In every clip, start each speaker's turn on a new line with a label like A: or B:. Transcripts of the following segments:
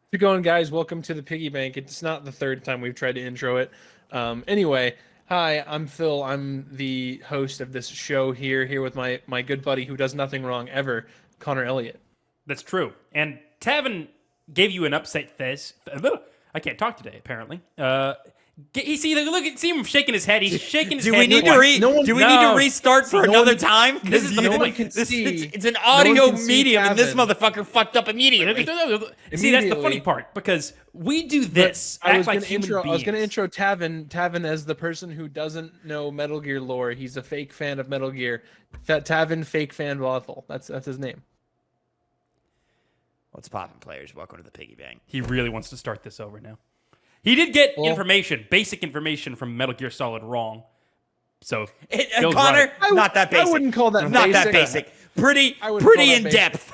A: How's it going, guys? Welcome to the Piggy Bank. It's not the third time we've tried to intro it. Anyway, hi, I'm Phil. I'm the host of this show here with my good buddy who does nothing wrong ever, Connor Elliott.
B: That's true. And Tavin gave you an upset face. I can't talk today, apparently. See him shaking his head. He's shaking his head.
C: Do we need to restart for another time?
B: This is
A: no one can see.
C: It's an audio
A: can see
C: medium, and this
A: Tavin.
C: motherfucker fucked up immediately.
B: See, that's the funny part, because we do this.
A: I
B: act
A: was
B: like
A: gonna
B: human
A: intro. I was going to
B: beings.
A: intro Tavin as the person who doesn't know Metal Gear lore. He's a fake fan of Metal Gear. Tavin fake fan Bothel. That's his name.
C: What's poppin', players? Welcome to the Piggy Bank.
B: He really wants to start this over now. He did get basic information from Metal Gear Solid wrong. So, Phil's
C: Connor,
B: right.
C: not that basic.
A: I wouldn't call that
C: not
A: basic.
C: that basic. Pretty
A: I wouldn't call
C: in
A: that
C: depth.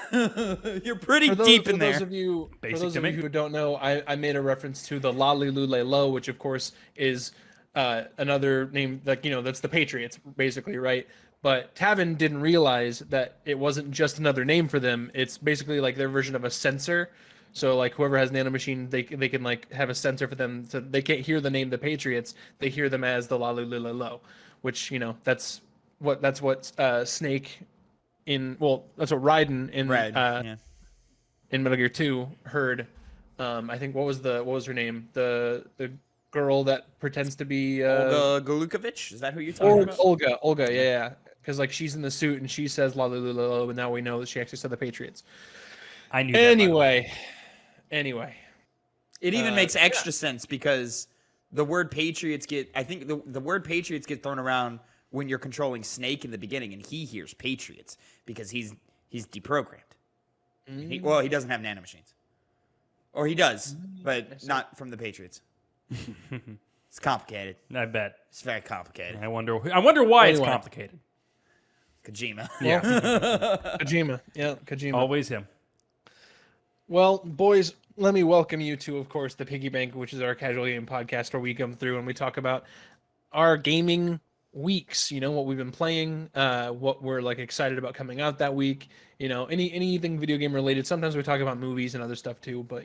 C: You're pretty deep in there.
A: For
B: Basic
A: those
B: to
A: of
B: me.
A: you who don't know, I made a reference to the Lolly Lule Lo, which of course is another name, like, that's the Patriots, basically, right? But Tavin didn't realize that it wasn't just another name for them. It's basically like their version of a sensor. So like whoever has nanomachine, they can like have a sensor for them, so they can't hear the name the Patriots. They hear them as the Lolly Lule Lo, which that's what Snake that's what Raiden in Metal Gear 2 heard. I think what was her name? The girl that pretends to be
C: Olga Golukovich? Is that who you're talking about?
A: Olga, yeah. Because like she's in the suit and she says la la la la, la, but now we know that she actually said the Patriots.
B: I knew that.
A: Anyway.
C: It even makes extra sense because the word Patriots the word Patriots get thrown around when you're controlling Snake in the beginning, and he hears Patriots because he's deprogrammed. He doesn't have nanomachines. Or he does, but not from the Patriots. It's complicated.
B: I bet.
C: It's very complicated.
B: I wonder why it's complicated.
C: Kojima.
B: Yeah.
A: Kojima. Yeah, Kojima.
B: Always him.
A: Well, boys, let me welcome you to, of course, the Piggy Bank, which is our casual game podcast where we come through and we talk about our gaming weeks, what we've been playing, what we're like excited about coming out that week, anything video game related. Sometimes we talk about movies and other stuff too, but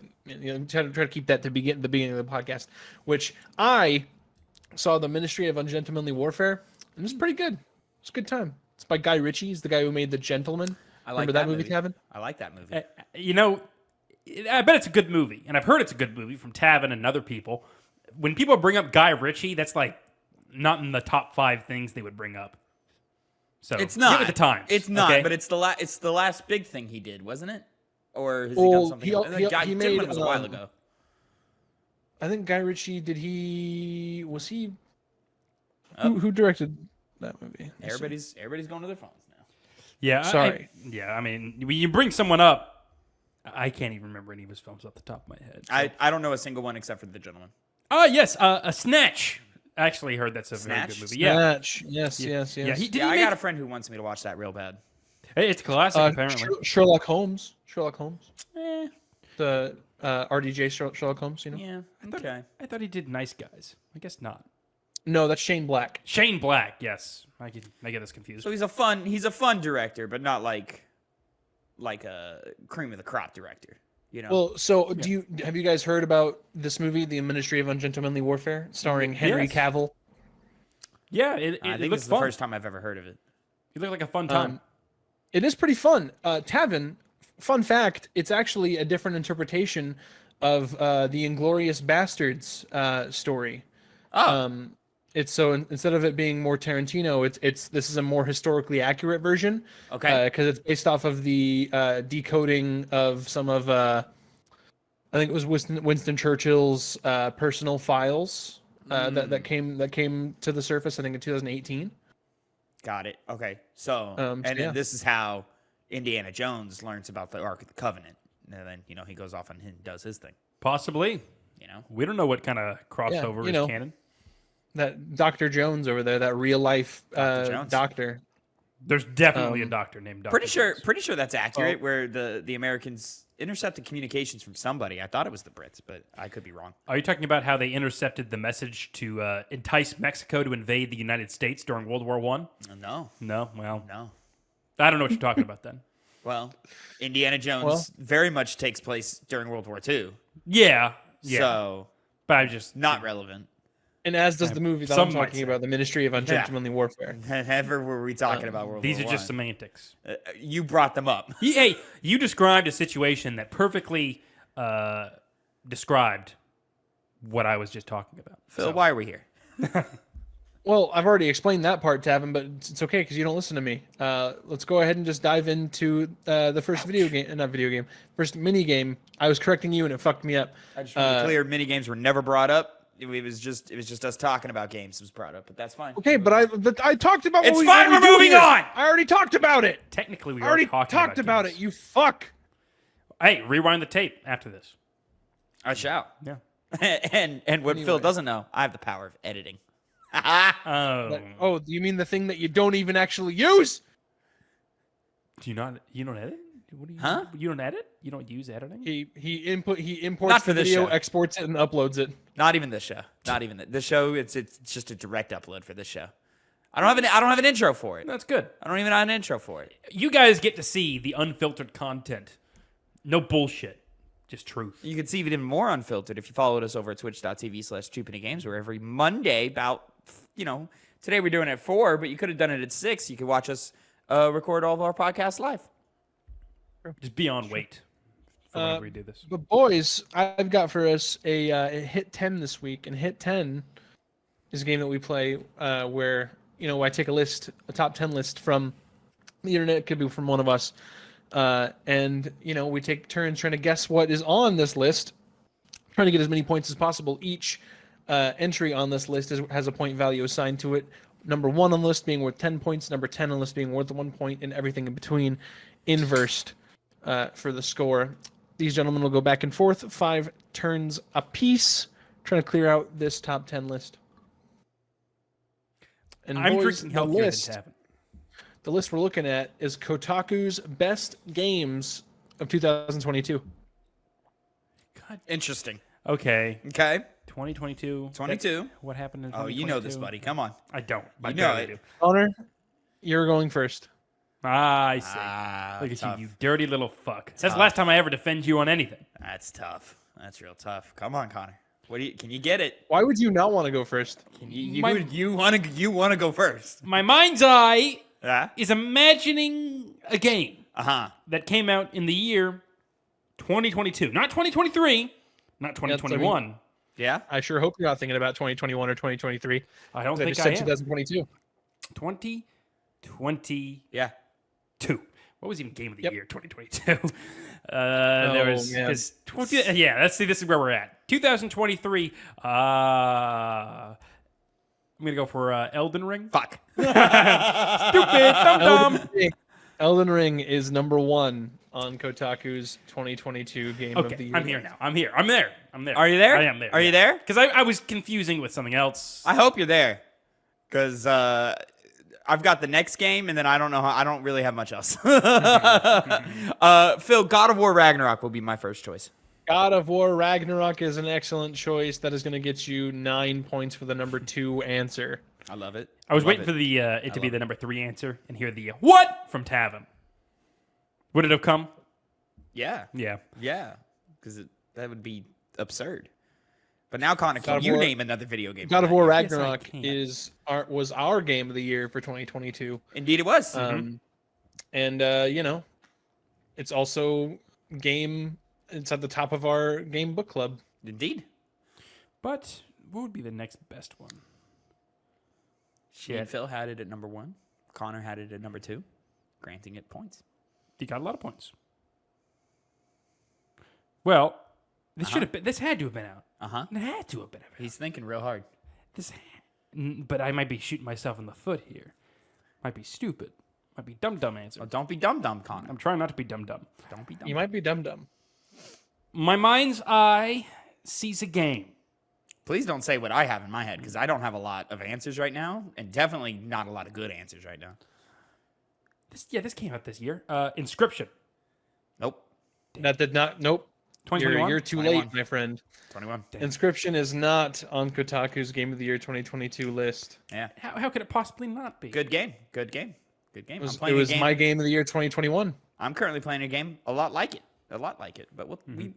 A: try to keep that to the beginning of the podcast, which I saw the Ministry of Ungentlemanly Warfare, and it's pretty good. It's a good time. It's by Guy Ritchie. He's the guy who made The Gentleman.
C: I like
A: Remember that movie, Tavin?
C: I like that movie.
B: I bet it's a good movie, and I've heard it's a good movie from Tavin and other people. When people bring up Guy Ritchie, that's like not in the top 5 things they would bring up. So
C: It's not.
B: give it the time.
C: It's not,
B: okay?
C: but it's the last big thing he did, wasn't it? Or has he done something else?
A: he made,
C: Gentleman was a while ago.
A: I think Guy Ritchie, who directed that movie?
C: Everybody's going to their phones now.
B: Yeah,
A: Sorry.
B: I mean, when you bring someone up, I can't even remember any of his films off the top of my head. So.
C: I don't know a single one except for The Gentleman.
B: Yes, a Snatch. I actually heard that's a very good movie. Yeah,
A: Snatch. Yes.
B: Yeah,
C: I got a friend who wants me to watch that real bad.
B: It's classic, apparently.
A: Sherlock Holmes.
C: Eh,
A: The RDJ Sherlock Holmes.
C: yeah, okay.
B: I thought he did Nice Guys. I guess not.
A: No, that's Shane Black.
B: Shane Black. Yes, I get this confused.
C: So he's a fun director, but not like a cream of the crop director.
A: Well, so have you guys heard about this movie, The Ministry of Ungentlemanly Warfare, starring Henry Cavill?
B: Yeah,
C: I think
B: looks
C: this is
B: fun.
C: the first time I've ever heard of it.
B: It looked like a fun time.
A: It is pretty fun. Tavin, fun fact, it's actually a different interpretation of the Inglorious Bastards story.
C: Oh.
A: It's so instead of it being more Tarantino, this is a more historically accurate version.
C: Okay.
A: Because it's based off of the decoding of some of I think it was Winston Churchill's personal files that came to the surface. I think in 2018.
C: Got it. Okay. So then this is how Indiana Jones learns about the Ark of the Covenant, and then he goes off and does his thing.
B: Possibly. We don't know what kind of crossover is canon.
A: That Dr. Jones over there, that real life doctor.
B: There's definitely a doctor named Dr.
C: Pretty sure that's accurate. Where the Americans intercepted communications from somebody. I thought it was the Brits, but I could be wrong.
B: Are you talking about how they intercepted the message to entice Mexico to invade the United States during World War I?
C: No.
B: No. Well,
C: No.
B: I don't know what you're talking about then.
C: Well, Indiana Jones very much takes place during World War II.
B: Yeah.
C: So
B: But I just
C: not relevant.
A: And as does the movie that
B: Some
A: I'm
B: might
A: talking
B: say.
A: about, The Ministry of Ungentlemanly Warfare.
C: Never were we talking about World
B: these
C: War
B: are just
C: I.
B: semantics.
C: You brought them up.
B: Hey, you described a situation that perfectly described what I was just talking about.
C: Phil, why are we here?
A: Well, I've already explained that part, Tavin, but it's okay because you don't listen to me. Let's go ahead and just dive into the first first mini game. I was correcting you and it fucked me up.
C: I just want to be clear, mini games were never brought up. It was just us talking about games was brought up, but that's fine.
A: Okay, but I talked about.
C: It's
A: what
C: fine.
A: what
C: We're
A: do
C: moving
A: here.
C: on.
A: I already talked about it.
B: Technically, we
A: I already
B: are
A: talked about
B: games.
A: it. You fuck.
B: Hey, rewind the tape after this.
C: I shall.
B: Yeah.
C: and what Phil
A: Anyway.
C: doesn't know, I have the power of editing.
B: Oh.
A: Oh, you mean the thing that you don't even actually use?
B: Do you not? You don't edit? What do you?
C: Huh?
B: You don't edit? You don't use editing?
A: He imports
C: Not for
A: the
C: this
A: video,
C: show.
A: exports it, and uploads it.
C: Not even this show. Not even the show. It's just a direct upload for this show. I don't have an intro for it.
B: That's good.
C: I don't even have an intro for it.
B: You guys get to see the unfiltered content. No bullshit. Just truth.
C: You can see it even more unfiltered if you followed us over at twitch.tv/minigames, where every Monday about, today we're doing it at 4, but you could have done it at 6. You could watch us record all of our podcasts live.
B: Just be on wait for whenever we do this.
A: But boys, I've got for us a hit 10 this week, and hit 10 is a game that we play where I take a top 10 list from the internet. It could be from one of us, and we take turns trying to guess what is on this list, trying to get as many points as possible. Each entry on this list has a point value assigned to it. Number 1 on the list being worth 10 points, number 10 on the list being worth 1 point, and everything in between inversed for the score. These gentlemen will go back and forth 5 turns apiece, trying to clear out this top 10 list. And
B: I'm
A: boys,
B: drinking
A: the
B: healthier
A: list,
B: than Tavin.
A: the list we're looking at is Kotaku's best games of 2022.
B: God.
C: Interesting.
B: Okay.
C: Okay.
B: 2022.
C: 22.
B: What happened in
C: Oh,
B: 2022?
C: you know this, buddy. Come on.
B: I don't. I
C: You know
B: barely
C: it.
B: do.
A: Connor, you're going first.
B: I see. Look at
C: tough.
B: you dirty little fuck. That's the last time I ever defend you on anything.
C: That's tough. That's real tough. Come on, Connor. Can you get it?
A: Why would you not want to go first?
C: You want to go first?
B: My mind's eye
C: Yeah.
B: is imagining a game that came out in the year 2022. Not 2023, not 2021.
C: Yeah.
A: I sure hope you're not thinking about 2021 or 2023.
B: I don't
A: I
B: think
A: just
B: I
A: said
B: am.
A: 2022.
B: 2022.
C: Yeah.
B: What was even game of the
A: Yep.
B: year 2022? There was
A: man.
B: because let's see. This is where we're at. 2023. I'm gonna go for Elden Ring.
C: Fuck.
B: Stupid. Dum.
A: Elden Ring is number 1 on Kotaku's 2022 game of the
B: Okay,
A: year.
B: I'm here now. I'm here. I'm there.
C: Are you there?
B: I am there.
C: Are you there?
B: Because I was confusing with something else.
C: I hope you're there, because I've got the next game, and then I don't really have much else. Phil, God of War Ragnarok will be my first choice.
A: God of War Ragnarok is an excellent choice. That is going to get you 9 points for the number 2 answer.
C: I love it.
B: I was waiting for the it to be the number 3 answer and hear the what from Tavin. Would it have come?
C: Yeah.
B: Yeah.
C: Yeah. Because that would be absurd. But now, Connor,
A: God
C: can
A: of
C: you
A: War-
C: name another video game?
A: God of War
B: Yes, I
A: Ragnarok
B: can.
A: was our game of the year for 2022.
C: Indeed, it was.
A: And it's also it's at the top of our game book club.
C: Indeed.
B: But what would be the next best one?
C: Me and Phil had it at number 1. Connor had it at number 2, granting it points.
B: You got a lot of points. Well, this should have been. This had to have been out. It had to have been out.
C: He's thinking real hard.
B: But I might be shooting myself in the foot here. Might be stupid. Might be dumb answer.
C: Oh, don't be dumb, Connor.
B: I'm trying not to be dumb.
C: Don't be dumb.
A: You might be dumb.
B: My mind's eye sees a game.
C: Please don't say what I have in my head, because I don't have a lot of answers right now, and definitely not a lot of good answers right now.
B: This came out this year. Inscription.
C: Nope.
A: That did not. Nope.
B: 2021?
A: You're too
C: 21.
A: late, my friend.
C: 21.
A: Inscription is not on Kotaku's Game of the Year 2022 list.
C: Yeah.
B: How could it possibly not be?
C: Good game. Good game. Good game.
A: It was,
C: I'm playing a game.
A: my Game of the Year 2021.
C: I'm currently playing a game a lot like it. a lot like it, but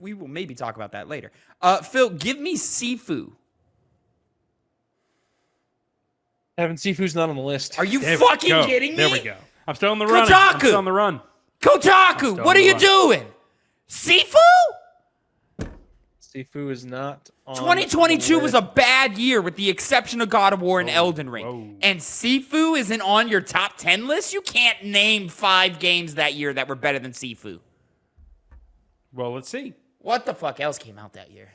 C: we will maybe talk about that later. Phil, give me Sifu.
A: Having Sifu's not on the list.
C: Are you
B: There we
C: fucking
B: go.
C: kidding me?
B: There we go. I'm still on the run.
C: Kotaku!
B: I'm still on the run.
C: Kotaku, what are you doing? Sifu?
A: Sifu is not on
C: 2022
A: the
C: was
A: list.
C: a bad year with the exception of God of War and Elden Ring.
B: whoa.
C: And Sifu isn't on your top 10 list? You can't name 5 games that year that were better than Sifu.
B: Well, let's see.
C: What the fuck else came out that year?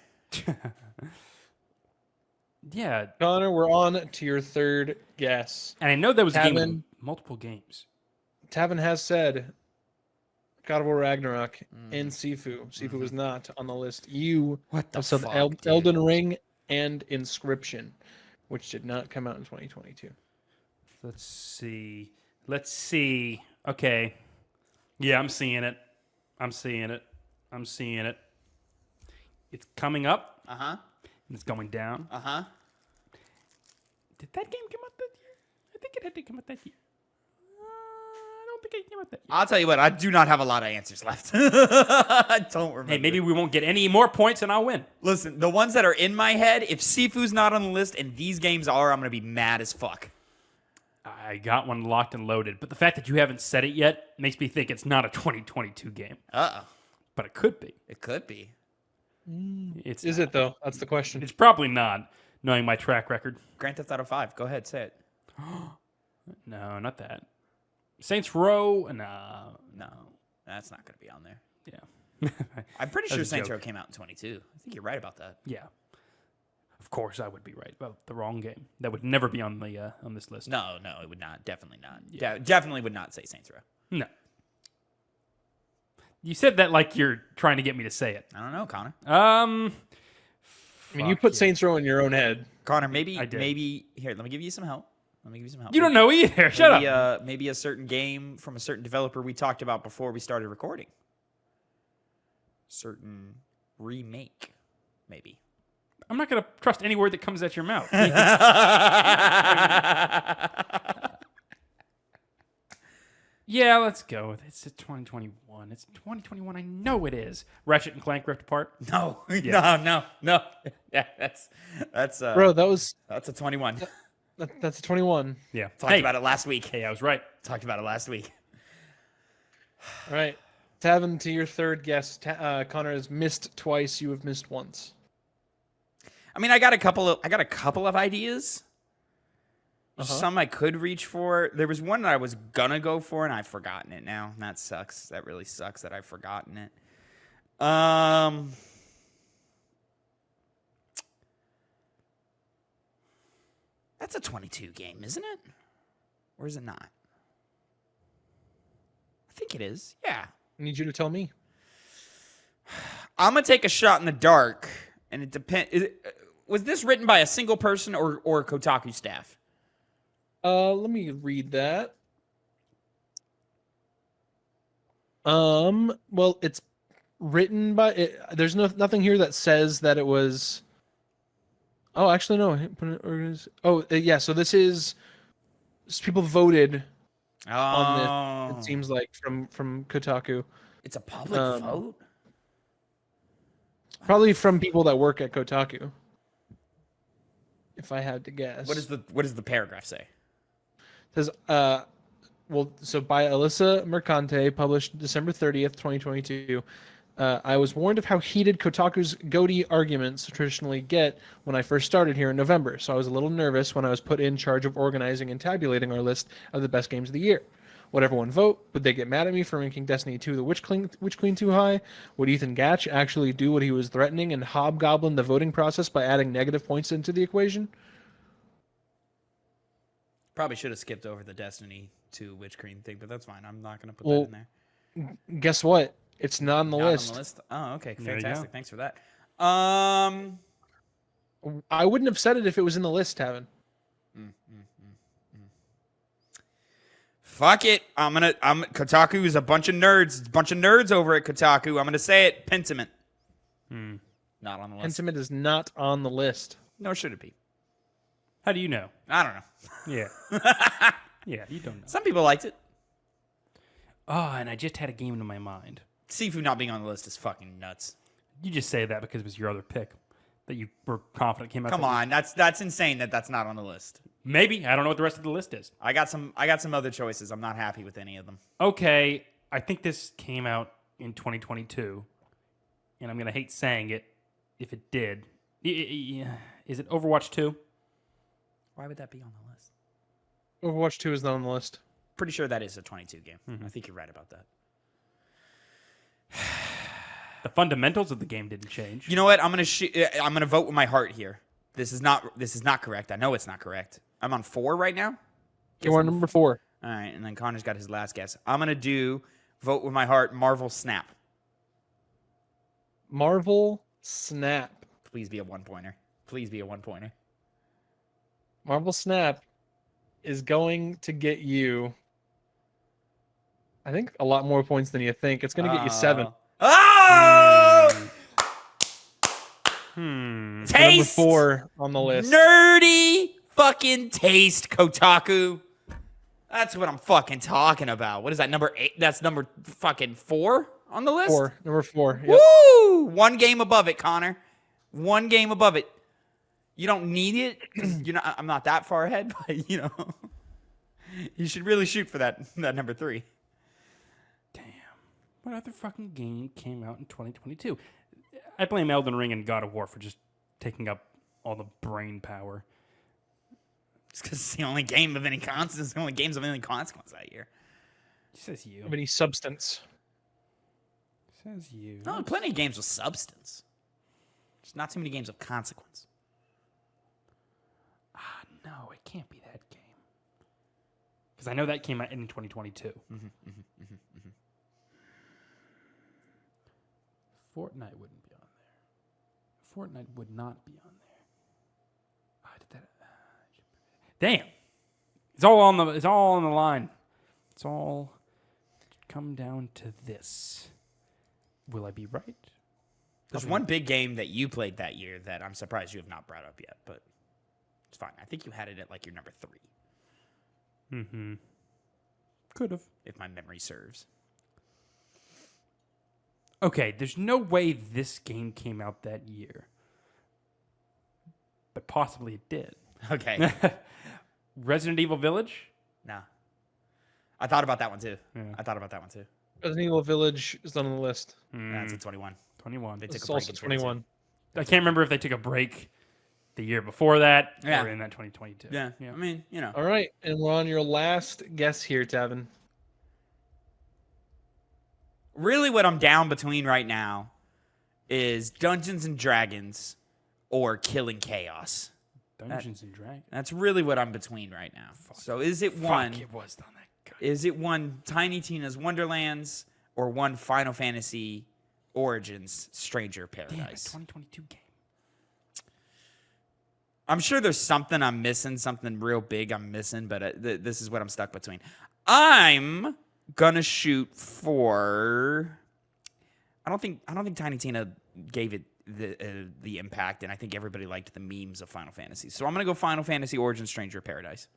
B: Yeah,
A: Connor, we're on to your third guess.
B: and I know there was a game with
A: Tavin.
B: multiple games.
A: Tavin has said God of War Ragnarok and Sifu. Sifu was not on the list. You
C: What the
A: have said
C: fuck, dude?
A: Elden Ring and Inscription, which did not come out in 2022.
B: Let's see. Let's see. Okay. Yeah, I'm seeing it. I'm seeing it. I'm seeing it. It's coming up
C: Uh-huh.
B: and it's going down.
C: Uh-huh.
B: Did that game come out that year? I think it had to come out that year. I don't think it came out that year.
C: I'll tell you what, I do not have a lot of answers left. I don't remember.
B: Hey, maybe we won't get any more points and I'll win.
C: Listen, the ones that are in my head, if Sifu's not on the list and these games are, I'm going to be mad as fuck.
B: I got one locked and loaded, but the fact that you haven't said it yet makes me think it's not a 2022 game.
C: Uh-oh.
B: But it could be.
C: It could be.
B: It's
A: Is it, though? That's the question.
B: It's probably not, knowing my track record.
C: Grand Theft Auto 5. Go ahead, say it.
B: No, not that. Saints Row? No.
C: No, that's not going to be on there.
B: Yeah.
C: I'm pretty sure
B: That's a
C: Saints
B: joke.
C: Row came out in 22. I think you're right about that.
B: Yeah. Of course, I would be right about the wrong game. That would never be on the on this list.
C: No, it would not. Definitely not.
B: Yeah.
C: Definitely would not say Saints Row.
B: No. You said that like you're trying to get me to say it.
C: I don't know, Connor.
A: I mean, you
B: fuck
A: put
B: yeah.
A: Saints Row in your own head.
C: Connor, maybe,
B: I did.
C: here, let me give you some help.
B: You don't know either. Shut
C: maybe,
B: up.
C: Maybe a certain game from a certain developer we talked about before we started recording. Certain remake, maybe.
B: I'm not going to trust any word that comes out your mouth. Yeah, let's go with it. It's 2021. It's 2021. I know it is. Ratchet and Clank Rift Apart.
C: No,
B: Yeah.
C: no. Yeah, that's
A: Bro, that's
C: a 21.
A: a 21.
B: Yeah.
C: Talked about it last week.
B: Hey, I was right.
C: Talked about it last week.
A: All right. Tavin, to your third guess. Connor has missed twice. You have missed once.
C: I mean, I got a couple of ideas. Some I could reach for. There was one that I was gonna go for, and I've forgotten it now. And that sucks. That really sucks that I've forgotten it. That's a 22 game, isn't it? Or is it not? I think it is. Yeah.
A: I need you to tell me.
C: I'm gonna take a shot in the dark, and it depends. Was this written by a single person or Kotaku staff?
A: Let me read that. Well, it's written by. There's nothing here that says that it was. Oh, actually, no. Oh, yeah. So this is people voted on this. It seems like from Kotaku.
C: It's a public vote.
A: Probably from people that work at Kotaku. If I had to guess.
C: What does the paragraph say?
A: It says, well, so by Alyssa Mercante, published December 30th, 2022. I was warned of how heated Kotaku's GOTY arguments traditionally get when I first started here in November, so I was a little nervous when I was put in charge of organizing and tabulating our list of the best games of the year. Would everyone vote? Would they get mad at me for ranking Destiny 2 the Witch Queen too high? Would Ethan Gatch actually do what he was threatening and hobgoblin the voting process by adding negative points into the equation?
C: Probably should have skipped over the Destiny 2 Witch Queen thing, but that's fine. I'm not going to put
A: Well,
C: that in there.
A: Guess what? It's not on the
C: Not
A: list.
C: on the list. Oh, okay.
B: There you
C: Fantastic.
B: go.
C: Thanks for that.
A: I wouldn't have said it if it was in the list, Tavin.
C: Fuck it. Kotaku is a bunch of nerds. A bunch of nerds over at Kotaku. I'm gonna say it. Pentiment. Not on the list.
A: Pentiment is not on the list.
C: Nor should it be.
B: How do you know?
C: I don't know.
B: Yeah. Yeah, you don't know.
C: Some people liked it.
B: Oh, and I just had a game in my mind.
C: Sifu not being on the list is fucking nuts.
B: You just say that because it was your other pick that you were confident came out.
C: Come on, that's insane that's not on the list.
B: Maybe. I don't know what the rest of the list is.
C: I got some other choices. I'm not happy with any of them.
B: Okay, I think this came out in 2022, and I'm going to hate saying it if it did. Is it Overwatch 2?
C: Why would that be on the list?
A: Overwatch 2 is not on the list.
C: Pretty sure that is a 22 game. I think you're right about that.
B: The fundamentals of the game didn't change.
C: You know what? I'm gonna vote with my heart here. This is not correct. I know it's not correct. I'm on 4 right now.
A: You're on number 4.
C: All right, and then Connor's got his last guess. I'm gonna do vote with my heart. Marvel Snap.
A: Marvel Snap.
C: Please be a 1-pointer. Please be a 1-pointer.
A: Marvel Snap is going to get you, I think, a lot more points than you think. It's going to get you 7.
C: Oh!
A: Number
C: Taste!
A: 4 on the list.
C: Nerdy fucking taste, Kotaku. That's what I'm fucking talking about. What is that, number 8? That's number fucking 4 on the list?
A: Number 4. Yep.
C: Woo! 1 game above it, Connor. 1 game above it. You don't need it. 'Cause I'm not that far ahead, but you should really shoot for that number 3.
B: Damn. What other fucking game came out in 2022? I blame Elden Ring and God of War for just taking up all the brain power.
C: It's because it's the only game of any consequence. It's the only games of any consequence that year.
B: Says you.
A: Of any substance.
B: Says you.
C: No, plenty of games with substance. Just not too many games of consequence.
B: No, it can't be that game. Because I know that came out in 2022. Fortnite wouldn't be on there. Fortnite would not be on there. Damn. It's all on the line. It's all come down to this. Will I be right?
C: There's one big game that you played that year that I'm surprised you have not brought up yet, but it's fine. I think you had it at like your number 3.
B: Could have.
C: If my memory serves.
B: Okay, there's no way this game came out that year. But possibly it did.
C: Okay.
B: Resident Evil Village?
C: No. I thought about that one too.
B: Yeah.
A: Resident Evil Village is not on the list.
C: That's a 21.
B: 21.
C: They took
A: It's
C: a break
A: also
C: in 22.
A: 21.
B: I can't remember if they took a break the year before that
C: Yeah.
B: or in that 2022.
C: Yeah. I mean,
A: All right, and we're on your last guess here, Tavin.
C: Really what I'm down between right now is Dungeons and Dragons or Killing Chaos.
B: Dungeons and Dragons.
C: That's really what I'm between right now. So is it one?
B: Fuck, it was on that guy.
C: Is it one Tiny Tina's Wonderlands or one Final Fantasy Origins Stranger
B: Damn,
C: Paradise?
B: 2022 game.
C: I'm sure there's something I'm missing, something real big I'm missing, but this is what I'm stuck between. I'm gonna shoot for. I don't think Tiny Tina gave it the impact, and I think everybody liked the memes of Final Fantasy. So I'm gonna go Final Fantasy Origins Stranger Paradise.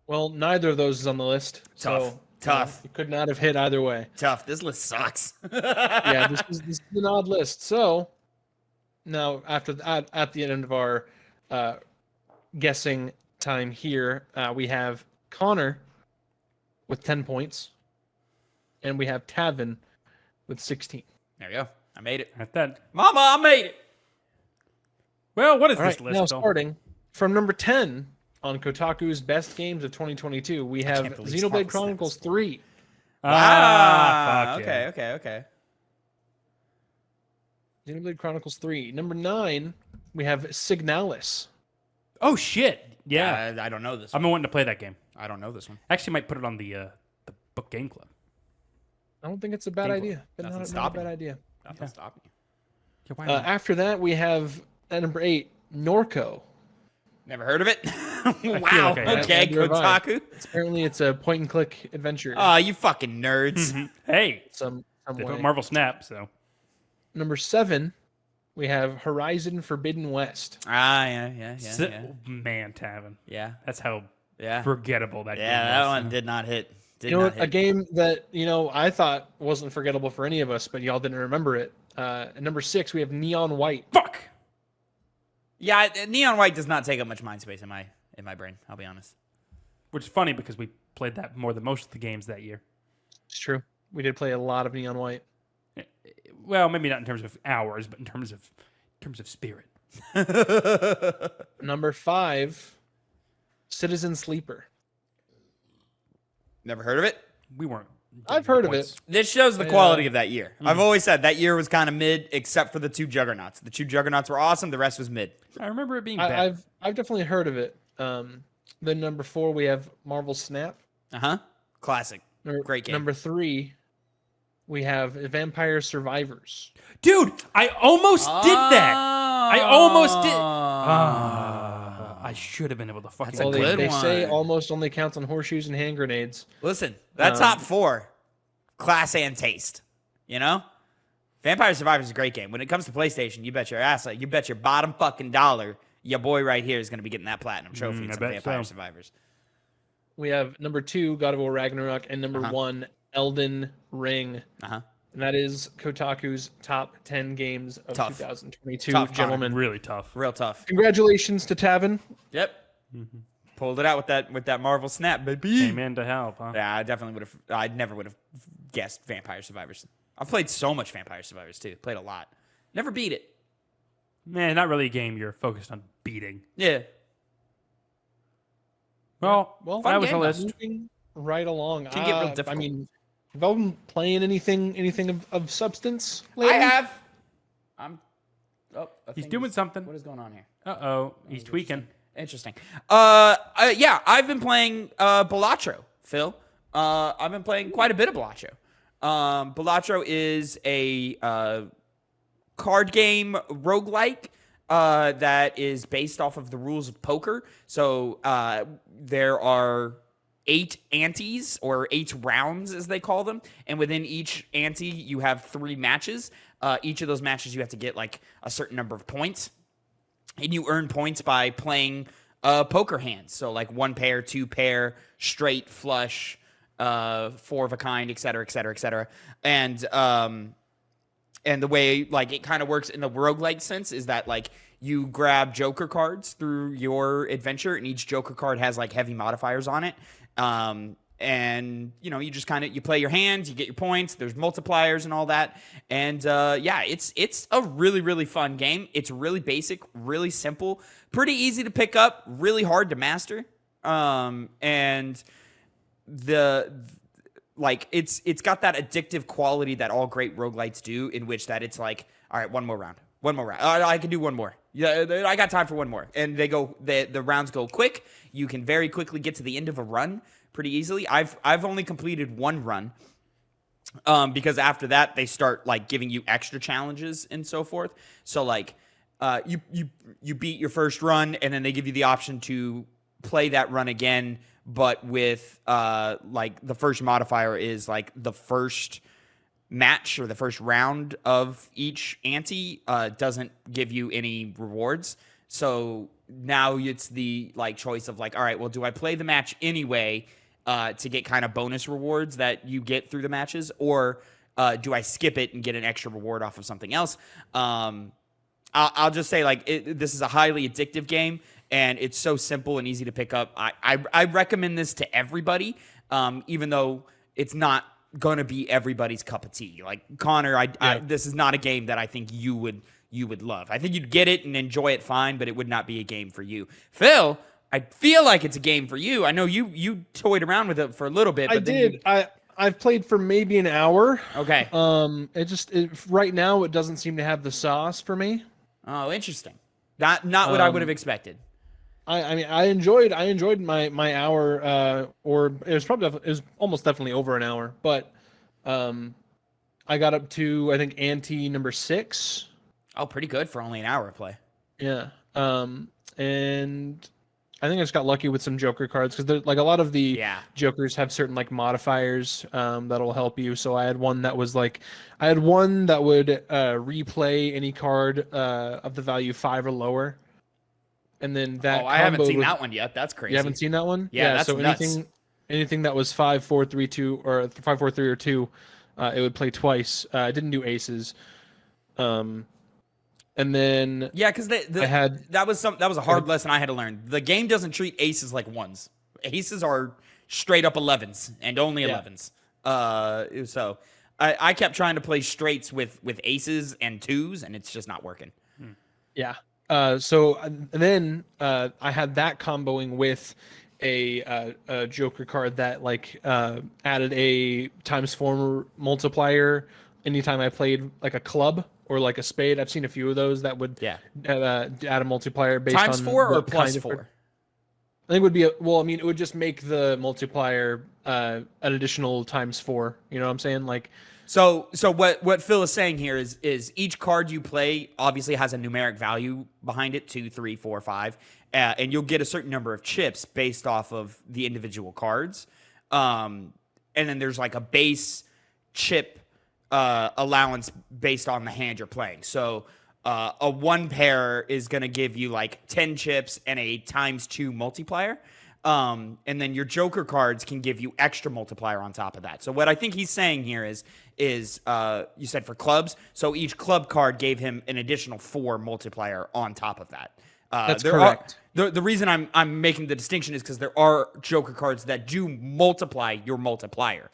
A: Well, neither of those is on the list.
C: Tough.
A: So,
C: Tough.
A: You could not have hit either way.
C: Tough. This list sucks.
A: Yeah, this is an odd list. So now, at the end of our guessing time here, we have Connor with 10 points, and we have Tavin with 16.
C: There you go. I made it.
B: At that.
C: Mama, I made it.
B: Well, what is
A: All
B: this
A: right,
B: list?
A: now
B: Phil?
A: starting from number 10 on Kotaku's best games of 2022, we have
C: can't believe
A: Xenoblade
C: Sparkle's
A: Chronicles
C: next.
A: 3.
B: Ah, fuck yeah.
C: Okay.
A: Xenoblade Chronicles 3. Number 9, we have Signalis.
B: Oh shit! Yeah,
C: I don't know this
B: I've
C: one.
B: been wanting to play that game.
C: I don't know this one.
B: Actually, might put it on the book game club.
A: I don't think it's a bad
B: Gameplay.
A: idea. But
C: Nothing
A: not a
C: stopping
A: bad
C: you.
A: idea.
C: Nothing stopping you.
B: Yeah, why not?
A: After that, we have at number 8, Norco.
C: Never heard of it?
B: feel
C: Wow.
B: like I have.
C: Okay,
A: Neither have I.
C: Kotaku.
A: Apparently, it's a point-and-click adventure.
C: Oh, you fucking nerds.
B: Hey,
A: some
B: they
A: way.
B: put Marvel Snap, so
A: Number 7, we have Horizon Forbidden West.
C: Yeah.
B: Man, Tavin.
C: Yeah.
B: That's how
C: Yeah.
B: forgettable that game
C: Yeah, that
B: was.
C: one did not hit. Did
A: You know
C: not
A: what? A
C: hit.
A: game that I thought wasn't forgettable for any of us, but y'all didn't remember it. At number 6, we have Neon White.
B: Fuck.
C: Yeah, Neon White does not take up much mind space in my brain. I'll be honest.
B: Which is funny because we played that more than most of the games that year.
A: It's true. We did play a lot of Neon White.
B: Well, maybe not in terms of hours, but in terms of spirit.
A: Number 5, Citizen Sleeper.
C: Never heard of it.
B: We weren't.
A: I've heard of it.
C: This shows the quality of that year. I've always said that year was kind of mid, except for the 2 Juggernauts. The 2 Juggernauts were awesome. The rest was mid.
B: I remember it being bad.
A: I've definitely heard of it. Then number 4, we have Marvel Snap.
C: Classic. Great game.
A: Number 3, we have Vampire Survivors.
B: Dude, I almost did that. I almost did. I should have been able to fucking.
C: That's a good
A: They
C: one.
A: say almost only counts on horseshoes and hand grenades.
C: Listen, that top 4, class and taste. You know, Vampire Survivors is a great game. When it comes to PlayStation, you bet your ass, you bet your bottom fucking dollar, your boy right here is going to be getting that platinum trophy in some Vampire Survivors.
A: We have number 2, God of War Ragnarok, and number 1, Elden Ring. And that is Kotaku's top 10 games of 2022,
C: Tough,
A: gentlemen.
B: Really tough.
C: Real tough.
A: Congratulations to Tavin.
C: Yep. Pulled it out with that Marvel Snap, baby.
B: Came in to help, huh?
C: Yeah, I never would have guessed Vampire Survivors. I've played so much Vampire Survivors too. Played a lot. Never beat it.
B: Man, not really a game you're focused on beating.
C: Yeah.
B: Well,
A: Well,
B: that was
C: game,
B: a
C: though.
B: list.
A: moving right along.
C: Can get real
A: I
C: difficult.
A: mean, have y'all been playing anything of substance lately?
C: I have.
B: He's doing something.
C: What is going on here?
B: Uh-oh. He's tweaking.
C: Interesting. Yeah, I've been playing Balatro, Phil. I've been playing quite a bit of Balatro. Balatro is a card game roguelike that is based off of the rules of poker. So there are 8 antes, or 8 rounds as they call them, and within each ante you have 3 matches. Each of those matches you have to get like a certain number of points, and you earn points by playing poker hands. So like 1 pair, 2 pair, straight, flush, 4 of a kind, et cetera, et cetera, et cetera. And the way like it kind of works in the roguelike sense is that like you grab Joker cards through your adventure, and each Joker card has like heavy modifiers on it. And you know, you just kind of, you play your hands, you get your points, there's multipliers and all that. And yeah, it's a really, really fun game. It's really basic, really simple, pretty easy to pick up, really hard to master. And like it's got that addictive quality that all great roguelites do, in which that it's like, all right, one more round. I can do one more. Yeah, I got time for one more. And the rounds go quick. You can very quickly get to the end of a run pretty easily. I've only completed 1 run, because after that they start like giving you extra challenges and so forth. So like you beat your first run, and then they give you the option to play that run again, but with like the first modifier is like the first match or the first round of each ante doesn't give you any rewards. So now it's the like choice of like, all right, well, do I play the match anyway to get kind of bonus rewards that you get through the matches, or do I skip it and get an extra reward off of something else? I'll just say like this is a highly addictive game, and it's so simple and easy to pick up. I recommend this to everybody, even though it's not going to be everybody's cup of tea. Like Connor, this is not a game that I think you would love. I think you'd get it and enjoy it fine, but it would not be a game for you. Phil, I feel like it's a game for you. I know you toyed around with it for a little bit. But
A: I've played for maybe an hour.
C: Okay.
A: Right now it doesn't seem to have the sauce for me.
C: Oh, interesting. Not what I would have expected.
A: I mean, I enjoyed my hour, or it was almost definitely over an hour, but I got up to, I think, ante number 6.
C: Oh, pretty good for only an hour of play.
A: Yeah. And I think I just got lucky with some Joker cards, because like a lot of the Jokers have certain like modifiers that'll help you. So I had one that was like, I had one that would replay any card of the value 5 or lower. And then that
C: I haven't seen that one yet. That's crazy.
A: You haven't seen that one?
C: Yeah, that's
A: so
C: nuts.
A: Anything that was 5, 4, 3, 2, or 5, 4, 3, or 2, it would play twice. I didn't do aces. And then
C: Yeah, because
A: I had
C: that was a hard lesson I had to learn. The game doesn't treat aces like ones. Aces are straight up 11s and only 11s. So I kept trying to play straights with aces and 2s, and it's just not working.
A: Yeah. So and then I had that comboing with a Joker card that like added a ×4 multiplier anytime I played like a club or like a spade. I've seen a few of those that would add a multiplier based on
C: ×4 or
A: what kind of-
C: +4?
A: I think it would be it would just make the multiplier an additional ×4. You know what I'm saying? Like.
C: So what Phil is saying here is each card you play obviously has a numeric value behind it, 2, 3, 4, 5, and you'll get a certain number of chips based off of the individual cards, and then there's like a base chip allowance based on the hand you're playing. So a 1 pair is going to give you like 10 chips and a ×2 multiplier. And then your Joker cards can give you extra multiplier on top of that. So what I think he's saying here is you said for clubs, so each club card gave him an additional 4 multiplier on top of that.
A: That's correct.
C: The reason I'm making the distinction is because there are Joker cards that do multiply your multiplier.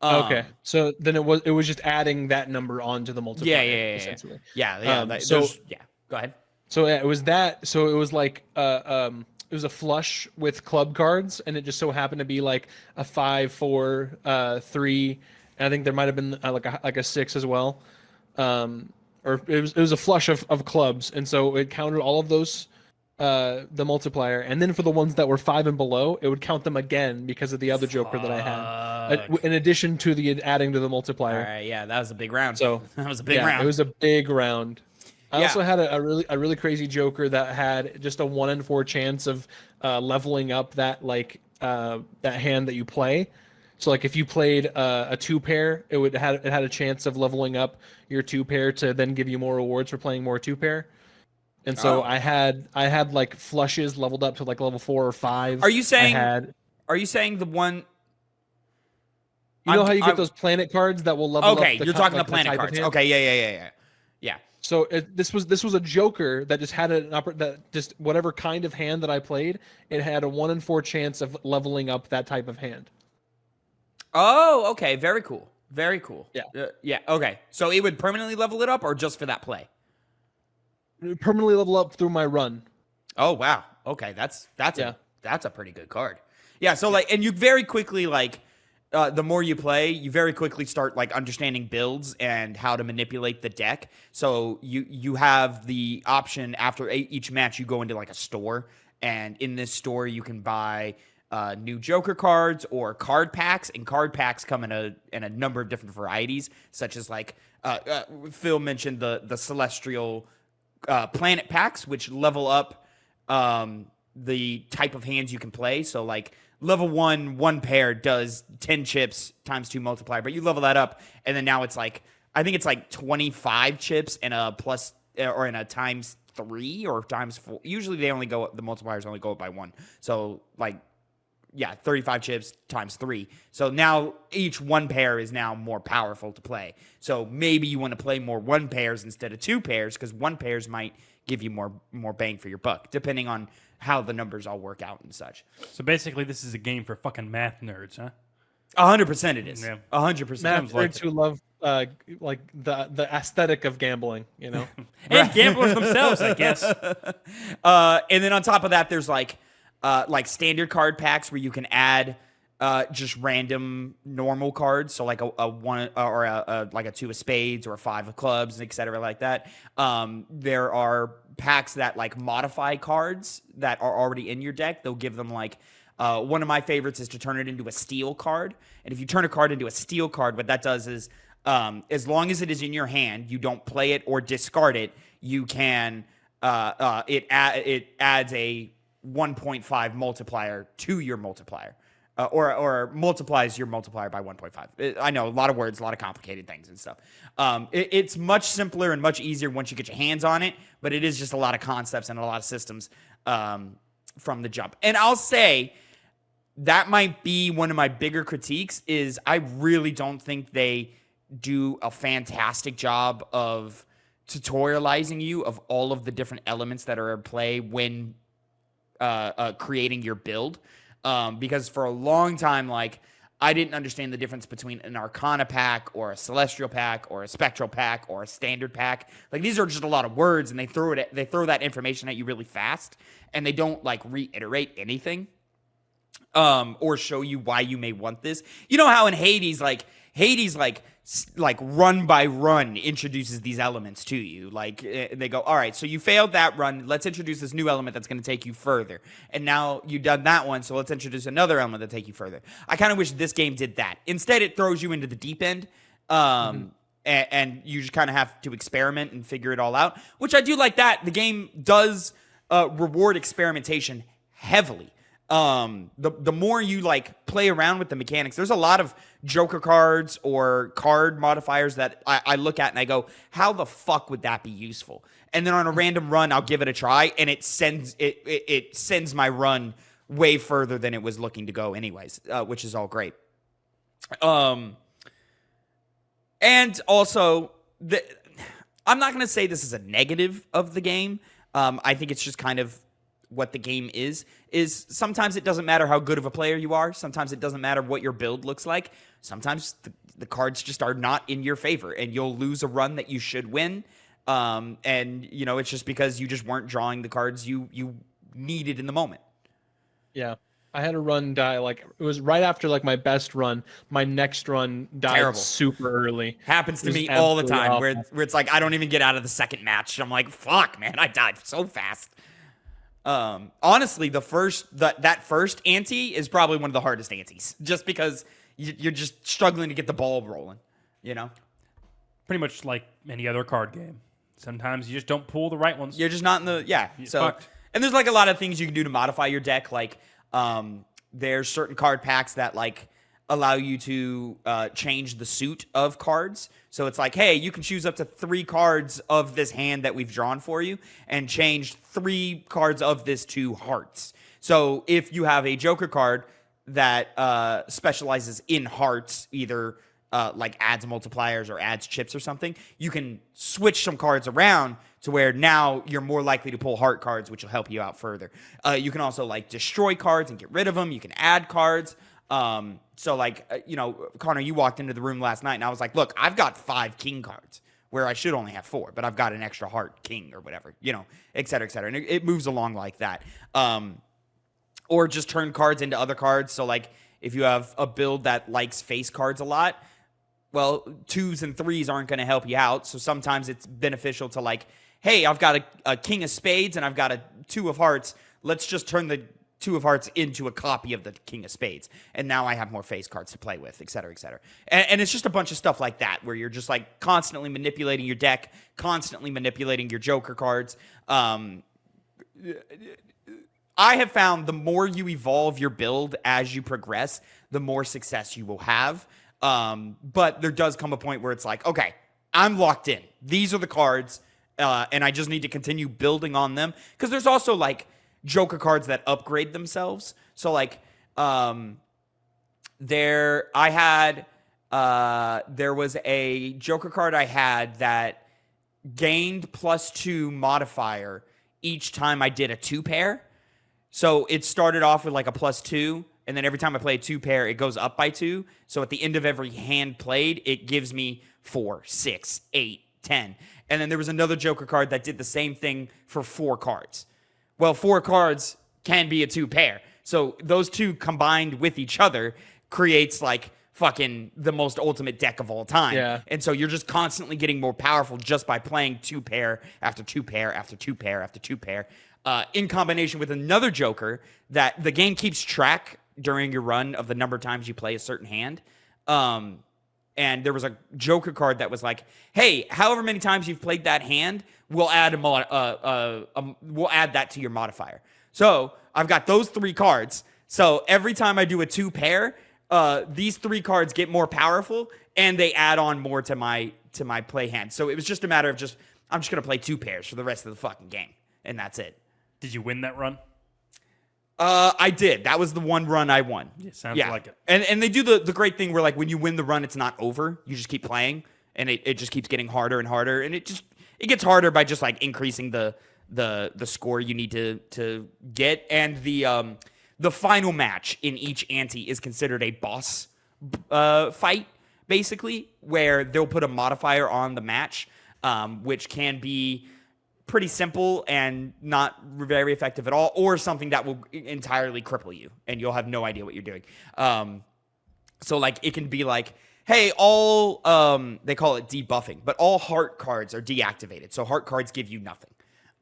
A: Okay, so then it was just adding that number onto the multiplier. Essentially.
C: Yeah. Go ahead.
A: So it was that. So it was like it was a flush with club cards, and it just so happened to be like a 5, 4, 3. And I think there might have been like a 6 as well, or it was a flush of clubs, and so it counted all of those, the multiplier, and then for the ones that were 5 and below, it would count them again because of the other Joker that I had, in addition to the adding to the multiplier.
C: All right, yeah, that was a big round.
A: So
C: that was a big round.
A: It was a big round. I also had a really crazy Joker that had just a 1 in 4 chance of leveling up that that hand that you play. So like if you played a 2 pair, it had a chance of leveling up your 2 pair to then give you more rewards for playing more 2 pair. And so I had like flushes leveled up to like level 4 or 5.
C: Are you saying the one?
A: You know how you get those planet cards that will level up?
C: Okay, you're talking the planet cards. Okay, yeah.
A: So this was a Joker that just had that just whatever kind of hand that I played, it had a 1 in 4 chance of leveling up that type of hand.
C: Oh, okay, very cool.
A: Yeah.
C: Yeah. Okay, so it would permanently level it up, or just for that play?
A: Permanently level up through my run.
C: Oh wow. Okay, that's a pretty good card. Yeah. So and you very quickly the more you play, you very quickly start understanding builds and how to manipulate the deck. So you have the option after each match, you go into a store, and in this store you can buy new Joker cards or card packs, and card packs come in a number of different varieties, such as Phil mentioned the Celestial planet packs, which level up the type of hands you can play. So level 1 pair does 10 chips ×2 multiplier, but you level that up, and then now it's I think it's 25 chips and a plus or in a ×3 or ×4. Usually the multipliers only go up by 1. So 35 chips ×3. So now each 1 pair is now more powerful to play. So maybe you want to play more 1 pairs instead of 2 pairs, because 1 pairs might give you more bang for your buck, depending on how the numbers all work out and such.
B: So basically, this is a game for fucking math nerds, huh?
C: 100% it is.
B: Yeah.
C: 100%.
A: Math nerds who love the aesthetic of gambling, you know,
B: and gamblers themselves, I guess.
C: And then on top of that, there's standard card packs where you can add just random normal cards, so a 1 or a 2 of spades or a 5 of clubs, etc. like that. There are packs that modify cards that are already in your deck. They'll give them one of my favorites is to turn it into a steel card. And if you turn a card into a steel card, what that does is as long as it is in your hand, you don't play it or discard it, you can it adds a 1.5 multiplier to your multiplier. Or multiplies your multiplier by 1.5. I know, a lot of words, a lot of complicated things and stuff. It's much simpler and much easier once you get your hands on it, but it is just a lot of concepts and a lot of systems from the jump. And I'll say, that might be one of my bigger critiques. Is I really don't think they do a fantastic job of tutorializing you of all of the different elements that are at play when creating your build. Because for a long time, like, I didn't understand the difference between an Arcana pack or a Celestial pack or a Spectral pack or a Standard pack. Like, these are just a lot of words, and they throw that information at you really fast, and they don't like reiterate anything, or show you why you may want this. You know how in Hades, run by run introduces these elements to you. Like, they go, all right, so you failed that run. Let's introduce this new element that's going to take you further. And now you've done that one, so let's introduce another element that take you further. I kind of wish this game did that. Instead, it throws you into the deep end, and you just kind of have to experiment and figure it all out, which I do like that. The game does reward experimentation heavily. The more you like play around with the mechanics, there's a lot of Joker cards or card modifiers that I look at and I go, how the fuck would that be useful? And then on a random run, I'll give it a try, and it sends my run way further than it was looking to go anyways, which is all great. And also, I'm not going to say this is a negative of the game. I think it's just kind of what the game is sometimes it doesn't matter how good of a player you are. Sometimes it doesn't matter what your build looks like. Sometimes the cards just are not in your favor, and you'll lose a run that you should win. And, you know, it's just because you just weren't drawing the cards you needed in the moment.
A: Yeah. I had a run die, like, it was right after, like, my best run. My next run died super early.
C: Happens to me all the time, where it's like, I don't even get out of the second match. I'm like, fuck, man, I died so fast. Honestly, that first ante is probably one of the hardest antes, just because you're just struggling to get the ball rolling, you know?
B: Pretty much like any other card game. Sometimes you just don't pull the right ones.
C: You're just not in the, yeah.
B: Fucked.
C: And there's like a lot of things you can do to modify your deck. Like, there's certain card packs that like allow you to change the suit of cards. So it's like, hey, you can choose up to 3 cards of this hand that we've drawn for you and change 3 cards of this to hearts. So if you have a Joker card that specializes in hearts, either like adds multipliers or adds chips or something, you can switch some cards around to where now you're more likely to pull heart cards, which will help you out further. You can also like destroy cards and get rid of them. You can add cards. So like, you know, Connor, you walked into the room last night and I was like, look, I've got 5 king cards where I should only have 4, but I've got an extra heart king or whatever, you know, et cetera, et cetera. And it moves along like that. Or just turn cards into other cards. So like if you have a build that likes face cards a lot, well, 2s and 3s aren't going to help you out. So sometimes it's beneficial to like, hey, I've got a king of spades and I've got a 2 of hearts. Let's just turn the 2 of hearts into a copy of the king of spades. And now I have more face cards to play with, et cetera, et cetera. And it's just a bunch of stuff like that where you're just like constantly manipulating your deck, constantly manipulating your Joker cards. I have found the more you evolve your build as you progress, the more success you will have. But there does come a point where it's like, okay, I'm locked in. These are the cards, and I just need to continue building on them. Because there's also like Joker cards that upgrade themselves. So like, there was a Joker card I had that gained +2 modifier each time I did a 2-pair. So it started off with like a +2, and then every time I play a 2-pair, it goes up by 2. So at the end of every hand played, it gives me 4, 6, 8, 10. And then there was another Joker card that did the same thing for 4 cards. Well, 4 cards can be a 2-pair. So those 2 combined with each other creates like fucking the most ultimate deck of all time.
A: Yeah.
C: And so you're just constantly getting more powerful just by playing 2-pair after 2-pair after 2-pair after 2-pair. In combination with another Joker that the game keeps track during your run of the number of times you play a certain hand. And there was a Joker card that was like, hey, however many times you've played that hand, we'll add we'll add that to your modifier. So I've got those 3 cards. So every time I do a 2-pair, these 3 cards get more powerful and they add on more to my play hand. So it was just a matter of I'm just gonna play 2 pairs for the rest of the fucking game, and that's it.
B: Did you win that run?
C: I did. That was the one run I won.
B: Yeah, sounds like it.
C: And they do the great thing where like when you win the run, it's not over. You just keep playing, and it just keeps getting harder and harder, and it gets harder by just like increasing the score you need to get, and the final match in each ante is considered a boss fight, basically, where they'll put a modifier on the match, which can be pretty simple and not very effective at all, or something that will entirely cripple you and you'll have no idea what you're doing. So like it can be like, hey, all they call it debuffing, but all heart cards are deactivated. So heart cards give you nothing.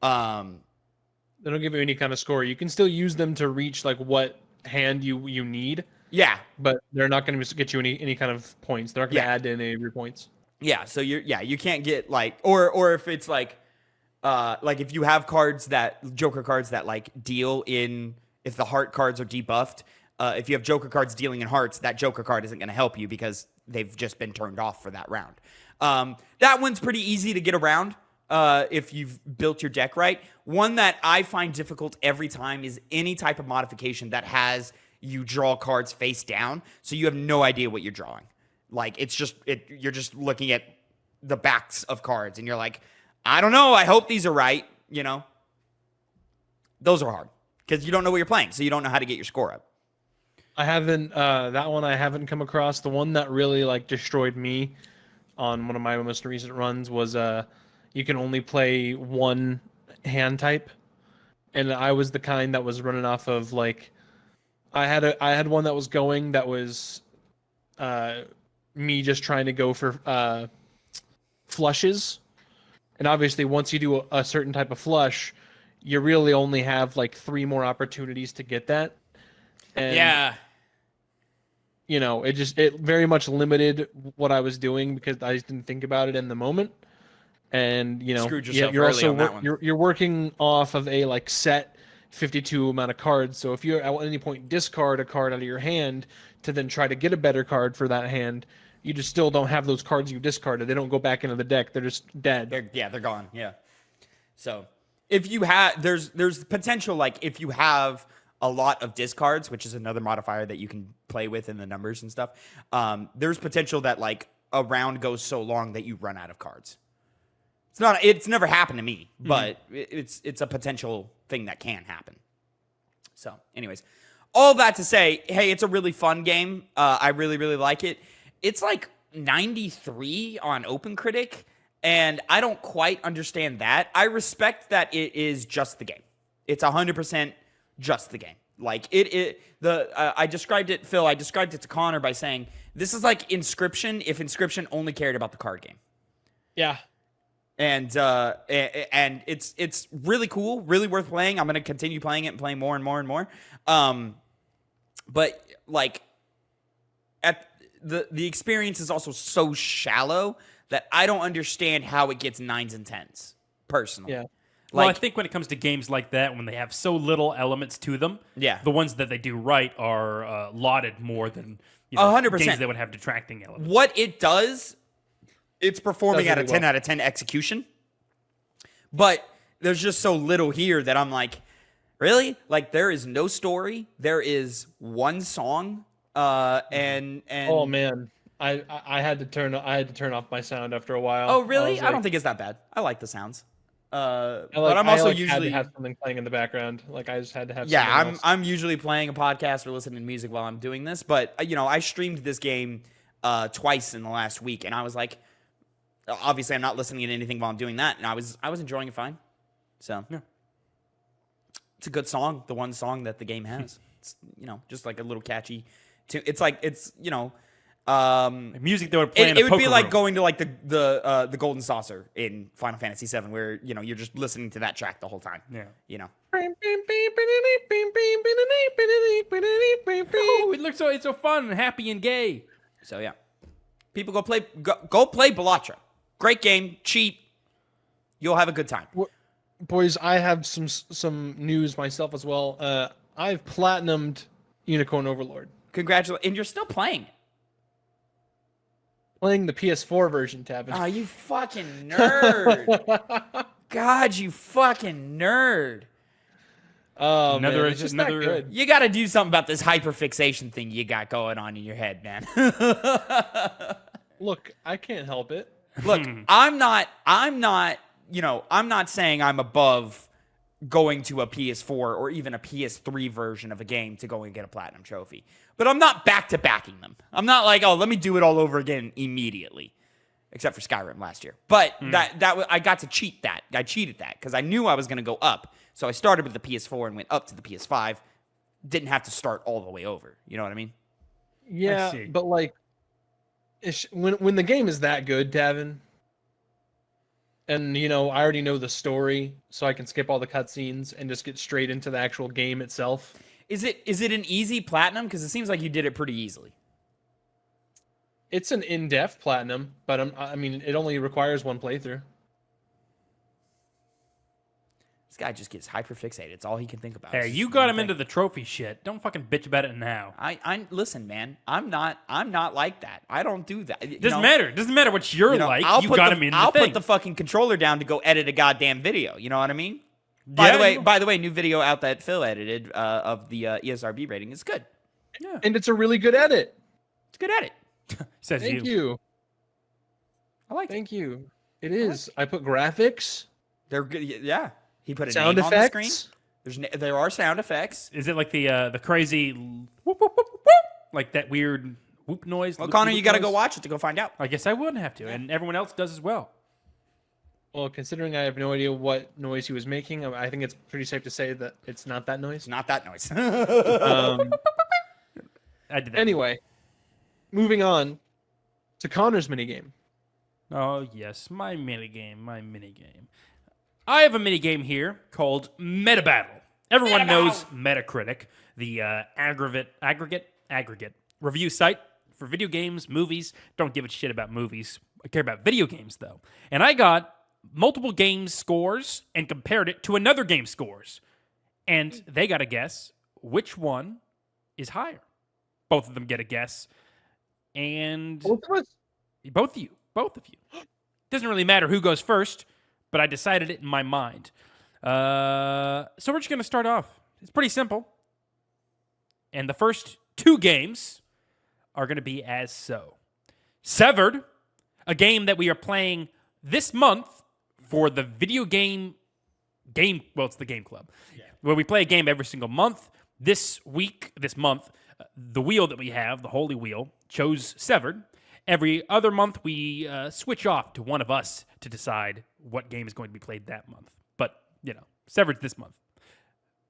A: They don't give you any kind of score. You can still use them to reach like what hand you need.
C: Yeah.
A: But they're not going to get you any kind of points. They're not going to
C: Yeah.
A: add in any of your points.
C: Yeah. So you can't get like, or if it's like if you have Joker cards that like deal in, if the heart cards are debuffed, if you have Joker cards dealing in hearts, that Joker card isn't going to help you because they've just been turned off for that round. That one's pretty easy to get around if you've built your deck right. One that I find difficult every time is any type of modification that has you draw cards face down, so you have no idea what you're drawing. Like you're just looking at the backs of cards, and you're like, I don't know. I hope these are right. You know, those are hard because you don't know what you're playing, so you don't know how to get your score up.
A: I haven't that one I haven't come across. The one that really like destroyed me on one of my most recent runs was you can only play one hand type, and I was the kind that was running off of like I had one that was going that was me just trying to go for flushes. And obviously, once you do a certain type of flush, you really only have like 3 more opportunities to get that. And,
C: Yeah.
A: You know, it very much limited what I was doing because I just didn't think about it in the moment. And you know,
C: Screwed yourself
A: you're
C: early
A: also
C: on that one.
A: you're working off of a like set 52 amount of cards. So if you at any point discard a card out of your hand to then try to get a better card for that hand, you just still don't have those cards you discarded. They don't go back into the deck. They're just dead.
C: They're gone. Yeah. So if you have, there's potential, like if you have a lot of discards, which is another modifier that you can play with in the numbers and stuff. There's potential that like a round goes so long that you run out of cards. It's never happened to me, but it's a potential thing that can happen. So anyways, all that to say, hey, it's a really fun game. I really, really like it. It's like 93 on OpenCritic, and I don't quite understand that. I respect that it is just the game. It's 100% just the game. Like I described it, Phil. I described it to Connor by saying this is like Inscription if Inscription only cared about the card game.
A: Yeah.
C: And it's really cool, really worth playing. I'm gonna continue playing it and playing more and more and more. But like the experience is also so shallow that I don't understand how it gets 9s and 10s personally.
A: Yeah.
B: Well, I think when it comes to games like that, when they have so little elements to them,
C: Yeah.
B: the ones that they do right are lauded more than
C: 100%.
B: games that would have detracting elements.
C: What it does, it's performing
A: Does
C: at a
A: really
C: 10
A: well.
C: out of 10 execution. But there's just so little here that I'm like, really? Like there is no story. There is one song. And
A: Oh man, I had to turn off my sound after a while.
C: Oh, really?
A: was
C: I don't
A: like-
C: think it's that bad. I like the sounds.
A: I
C: But I'm also
A: had
C: usually
A: to have something playing in the background. Like I just had to have.
C: yeah,
A: something else.
C: I'm usually playing a podcast or listening to music while I'm doing this. But I streamed this game twice in the last week, and I was like, obviously I'm not listening to anything while I'm doing that, and I was enjoying it fine. So
B: Yeah.
C: It's a good song, the one song that the game has. It's just like a little catchy tune. It's like
B: Music that would play in a
C: it would be
B: poker
C: like
B: room.
C: going to like the Golden Saucer in Final Fantasy VII, where you're just listening to that track the whole time.
B: Yeah. Oh, it's so fun and happy and gay.
C: So yeah, people go play Bellatra. Great game, cheap. You'll have a good time.
A: Boys, I have some news myself as well. I've platinumed Unicorn Overlord.
C: Congratulations, and you're still playing.
A: Playing the PS4 version, Tavin.
C: Oh, you fucking nerd. God, you fucking nerd.
A: Oh
B: Another-
A: man, it's just
B: another-
A: not good.
C: You got to do something about this hyperfixation thing you got going on in your head, man.
A: Look, I can't help it.
C: Look, I'm not, I'm not saying I'm above going to a PS4 or even a PS3 version of a game to go and get a platinum trophy. But I'm not back-to-backing them. I'm not like, oh, let me do it all over again immediately. Except for Skyrim last year. But I got to cheat that. I cheated that because I knew I was going to go up. So I started with the PS4 and went up to the PS5. Didn't have to start all the way over. You know what I mean?
A: Yeah,
B: see.
A: but like, when the game is that good, Tavin, and I already know the story, so I can skip all the cutscenes and just get straight into the actual game itself.
C: Is it an easy platinum? Because it seems like you did it pretty easily.
A: It's an in-depth platinum, but it only requires one playthrough.
C: This guy just gets hyperfixated. It's all he can think about.
B: Hey,
C: It's just
B: you
C: one
B: got him
C: thing.
B: into the trophy shit. Don't fucking bitch about it now.
C: I listen, man. I'm not like that. I don't do that.
B: Doesn't matter. Doesn't matter what you're like. You got him in the
C: I'll
B: thing.
C: put the fucking controller down to go edit a goddamn video. You know what I mean?
B: Yeah,
C: By the way, new video out that Phil edited of the ESRB rating is good.
B: Yeah.
A: And it's a really good edit.
C: It's a good edit.
B: Says
A: Thank you.
C: I like it.
A: Thank you. It is. I put graphics,
C: They're good. Yeah, he put a
A: sound
C: name on the screen.
A: effects.
C: There are sound effects.
B: Is it like the crazy whoop, whoop, whoop, whoop, whoop? Like that weird whoop noise?
C: Well,
B: loop,
C: Connor,
B: loop
C: you got to go
B: noise?
C: watch it to go find out.
B: I guess I wouldn't have to, and everyone else does as well.
A: Well, considering I have no idea what noise he was making, I think it's pretty safe to say that it's not that noise.
C: It's not that noise.
B: I did that.
A: Anyway, moving on to Connor's minigame.
B: Oh, yes, my minigame. I have a minigame here called Meta Battle. Everyone knows Metacritic, the aggregate review site for video games, movies. Don't give a shit about movies. I care about video games, though. And I got multiple games scores and compared it to another game's scores. And they got to guess which one is higher. Both of them get a guess. And
A: Both of us?
B: both of you. Doesn't really matter who goes first, but I decided it in my mind. So we're just going to start off. It's pretty simple. And the first two games are going to be as so. Severed, a game that we are playing this month for the video game, well, it's the game club, where we play a game every single month. This month, the wheel that we have, the Holy Wheel, chose Severed. Every other month, we switch off to one of us to decide what game is going to be played that month. But, Severed's this month.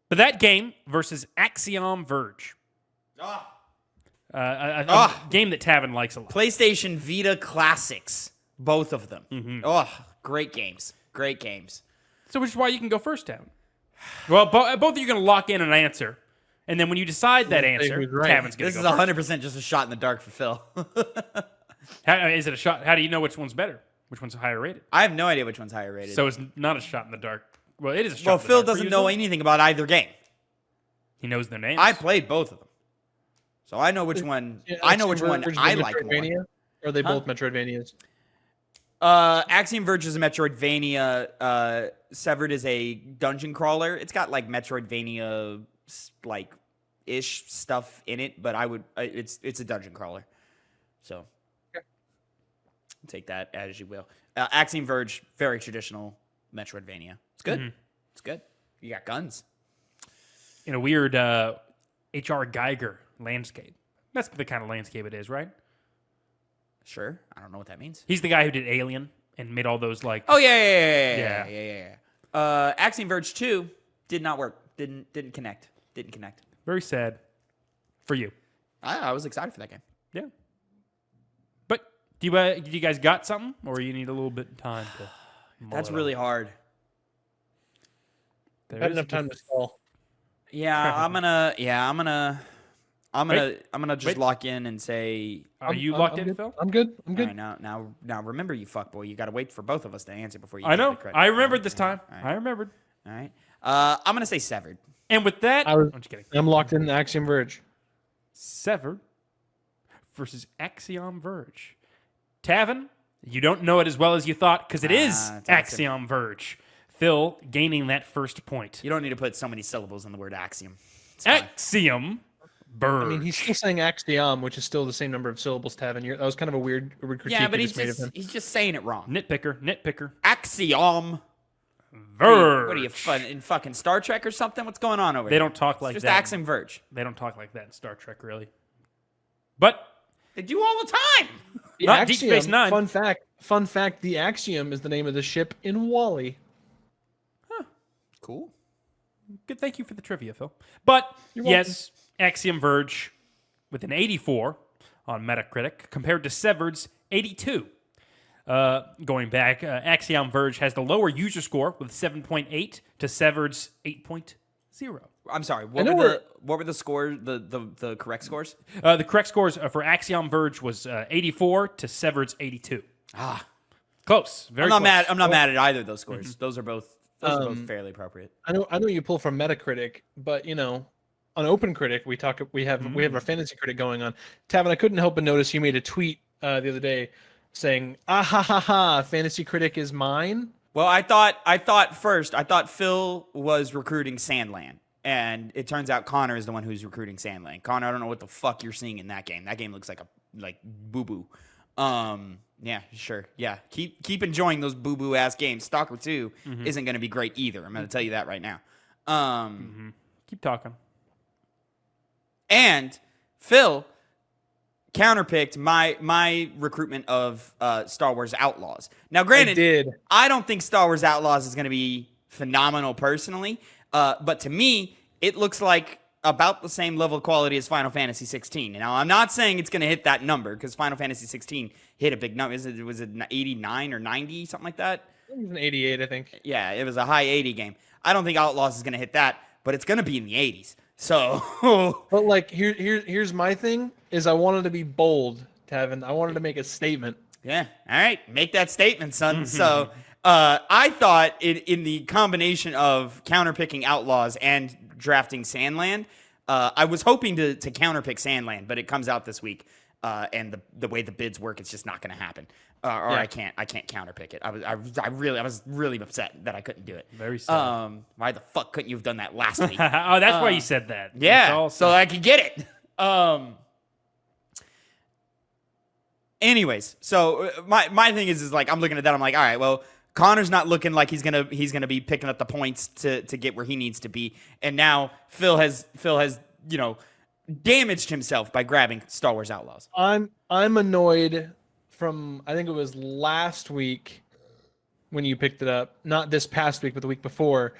B: But that game versus Axiom Verge. A game that Tavin likes a lot.
C: PlayStation Vita classics, both of them.
B: Mm-hmm.
C: Oh, great games. Great games.
B: So which is why you can go first, Tavin. Well, both of you are going to lock in an answer. And then when you decide that answer,
A: who's right.
B: Tavin's going
C: This
B: to
C: is
B: go first.
C: 100% just a shot in the dark for Phil.
B: Is it a shot? How do you know which one's better? Which one's higher rated?
C: I have no idea which one's higher rated.
B: So it's not a shot in the dark. Well, it is a shot
C: well,
B: in the
C: Phil
B: dark. For
C: doesn't
B: you,
C: know
B: though?
C: anything about either game.
B: He knows their names.
C: I played both of them. So I know which one. I know which one I like more.
A: Metroidvania? Or are they
C: Huh?
A: both Metroidvanias?
C: Axiom Verge is a Metroidvania. Severed is a dungeon crawler. It's got like Metroidvania like ish stuff in it, but it's a dungeon crawler. So take that as you will. Axiom Verge, very traditional Metroidvania. It's good.
B: Mm-hmm.
C: It's good. You got guns.
B: In a weird H.R. Geiger landscape. That's the kind of landscape it is, right?
C: Sure. I don't know what that means.
B: He's the guy who did Alien and made all those like.
C: Oh yeah. Axiom Verge 2 did not work. Didn't connect. Didn't connect.
B: Very sad for you.
C: I was excited for that game.
B: Yeah. But do you guys got something, or you need a little bit of time to? mull
C: That's
B: it
C: really
B: over?
C: hard.
B: There
A: Had
B: is
A: enough time to stall.
C: Yeah, I'm gonna just
B: Wait.
C: lock in and say.
B: Are you locked in,
A: good.
B: Phil?
A: I'm good. I'm
C: All
A: good.
C: right, now remember, you fuckboy. You got to wait for both of us to answer before you.
B: I
C: give
B: know.
C: the credit.
B: I remembered this time.
C: All right.
B: I remembered.
C: All right. I'm gonna say Severed.
B: And with that,
A: I was-
B: I'm just kidding.
A: I'm locked in Axiom Verge.
B: Severed versus Axiom Verge. Tavin, you don't know it as well as you thought because it is
C: it's
B: Axiom Verge. Phil gaining that first point.
C: You don't need to put so many syllables in the word axiom. It's fine.
B: Axiom Verge.
A: I mean, he's still saying axiom, which is still the same number of syllables, Tavin. That was kind of a weird critique
C: Yeah, but
A: you
C: he's
A: just made of him.
C: just saying it wrong.
B: Nitpicker.
C: Axiom.
B: Verge.
C: What are you in fucking Star Trek or something? What's going on over
B: They
C: here?
B: don't talk like
C: Just
B: that.
C: Axiom Verge.
B: They don't talk like that in Star Trek, really. But
C: They do all the time.
A: The
B: Not Deep Space Nine.
A: Fun fact, the Axiom is the name of the ship in Wall-E.
C: Cool.
B: good. Thank you for the trivia, Phil. But
A: You're
B: yes, Axiom Verge with an 84 on Metacritic compared to Severed's 82. Going back, Axiom Verge has the lower user score with 7.8 to Severed's 8.0.
C: I'm sorry. What were the scores? The correct scores?
B: The correct scores for Axiom Verge was 84 to Severed's 82. Close. Very
C: I'm not
B: close.
C: mad. I'm not mad at either of those scores. Those are both fairly appropriate.
A: I know you pull from Metacritic, but you know, on OpenCritic we have our fantasy critic going on. Tavin, I couldn't help but notice you made a tweet the other day saying, "Ah ha ha ha, fantasy critic is mine."
C: Well, I thought Phil was recruiting Sandland, and it turns out Connor is the one who's recruiting Sandland. Connor, I don't know what the fuck you're seeing in that game. That game looks like boo boo. Yeah, sure. Yeah, keep enjoying those boo boo ass games. Stalker 2 isn't going to be great either. I'm going to tell you that right now.
B: Keep talking.
C: And Phil counterpicked my recruitment of Star Wars Outlaws. Now, granted, I don't think Star Wars Outlaws is going to be phenomenal personally, but to me, it looks like about the same level of quality as Final Fantasy 16. Now, I'm not saying it's going to hit that number because Final Fantasy 16 hit a big number. Was it 89 or 90, something like that?
A: It was an 88, I think.
C: Yeah, it was a high 80 game. I don't think Outlaws is going to hit that, but it's going to be in the 80s. So,
A: but like here's my thing is I wanted to be bold, Tavin. I wanted to make a statement.
C: Yeah, all right, make that statement, son. So, I thought in the combination of counterpicking Outlaws and drafting Sandland, I was hoping to counterpick Sandland, but it comes out this week, and the way the bids work, it's just not going to happen. I can't counterpick it. I was really upset that I couldn't do it.
B: Very sad.
C: Why the fuck couldn't you have done that last week?
B: Oh, that's why you said that.
C: Yeah, so I could get it. Anyways, so my thing is like I'm looking at that. I'm like, all right, well, Connor's not looking like he's gonna be picking up the points to get where he needs to be, and now Phil has damaged himself by grabbing Star Wars Outlaws.
A: I'm annoyed from I think it was last week when you picked it up, not this past week, but the week before,